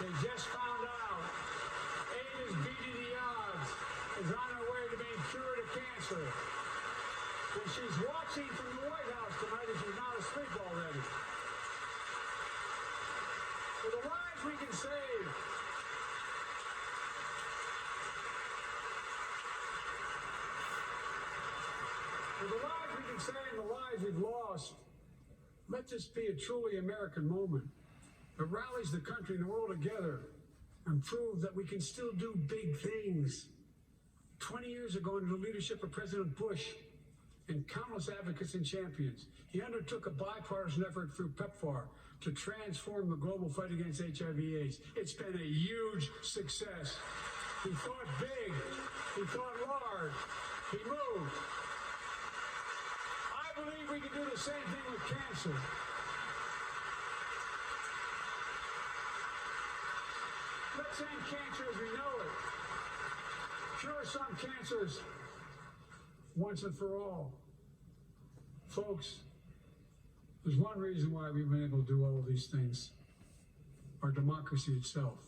They just found out Ava's beating the odds, is on her way to being cured of cancer. And she's watching from the White House tonight if she's not asleep already. For the lives we can save. For the lives we can save and the lives we've lost, let this be a truly American moment that rallies the country and the world together and proves that we can still do big things. 20 years ago, under the leadership of President Bush and countless advocates and champions, he undertook a bipartisan effort through PEPFAR to transform the global fight against HIV/AIDS. It's been a huge success. He thought big, he thought large, he moved. I believe we can do the same thing with cancer. Let's end cancer as we know it. Cure some cancers once and for all. Folks, there's one reason why we've been able to do all of these things. Our democracy itself.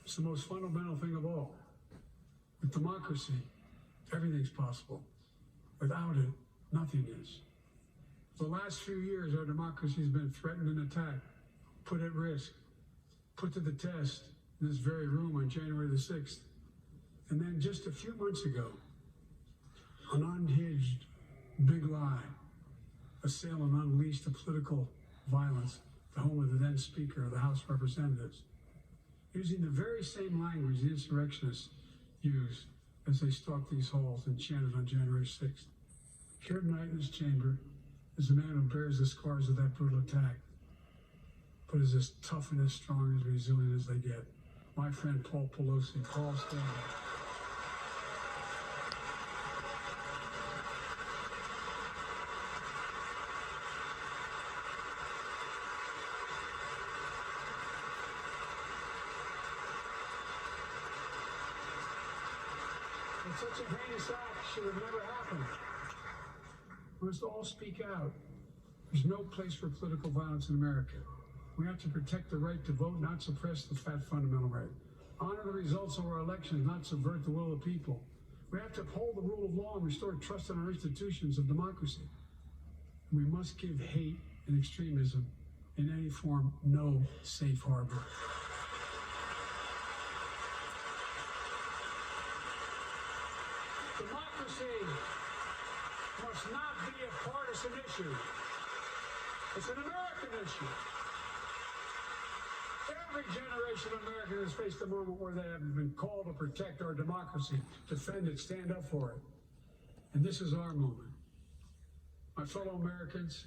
It's the most fundamental thing of all. With democracy, everything's possible. Without it, nothing is. For the last few years, our democracy has been threatened and attacked, put at risk, put to the test in this very room on January the 6th. And then just a few months ago, an unhinged big lie, assailant unleashed a political violence, the home of the then Speaker of the House of Representatives, using the very same language the insurrectionists used as they stalked these halls and chanted on January 6th. Here tonight in this chamber is a man who bears the scars of that brutal attack, but is as tough and as strong and as resilient as they get. My friend Paul Pelosi. Paul, stand up. And such a heinous act should have never happened. We must all speak out. There's no place for political violence in America. We have to protect the right to vote, not suppress the fat fundamental right. Honor the results of our elections, not subvert the will of the people. We have to uphold the rule of law and restore trust in our institutions of democracy. And we must give hate and extremism in any form no safe harbor. Democracy must not be a partisan issue. It's an American issue. Every generation of Americans has faced a moment where they have been called to protect our democracy, defend it, stand up for it. And this is our moment. My fellow Americans,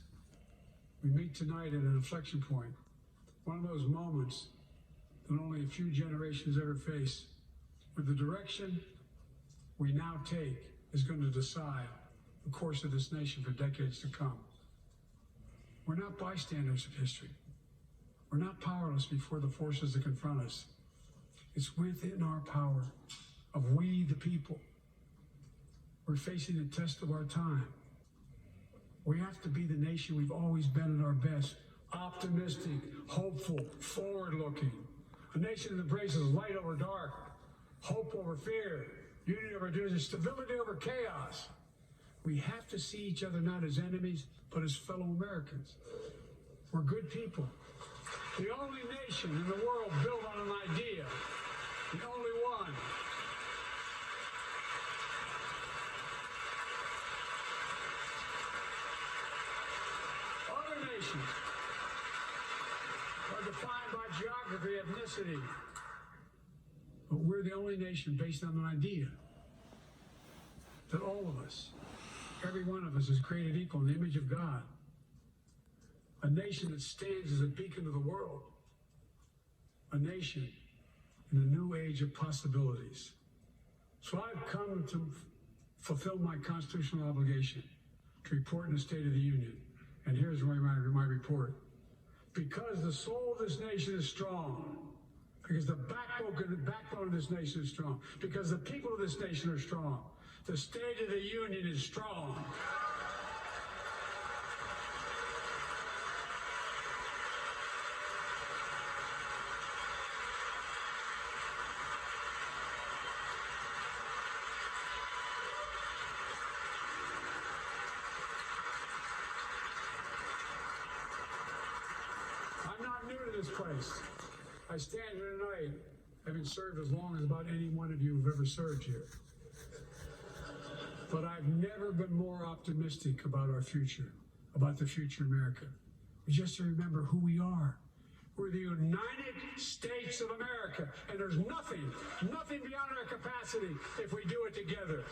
we meet tonight at an inflection point. One of those moments that only a few generations ever face, where the direction we now take is going to decide the course of this nation for decades to come. We're not bystanders of history. We're not powerless before the forces that confront us. It's within our power of we, the people. We're facing the test of our time. We have to be the nation we've always been at our best. Optimistic, hopeful, forward-looking. A nation that embraces light over dark, hope over fear, unity over division, stability over chaos. We have to see each other not as enemies, but as fellow Americans. We're good people. The only nation in the world built on an idea. The only one. nations are defined by geography, ethnicity. But we're the only nation based on an idea that all of us, every one of us, is created equal in the image of God. A nation that stands as a beacon to the world. A nation in a new age of possibilities. So I've come to fulfill my constitutional obligation to report in the State of the Union. And here's my report. Because the soul of this nation is strong, because the backbone of this nation is strong, because the people of this nation are strong, the State of the Union is strong. I'm not new to this place. I stand here tonight, having served as long as about any one of you who've ever served here. But I've never been more optimistic about our future, about the future of America. We just have to remember who we are. We're the United States of America, and there's nothing beyond our capacity if we do it together.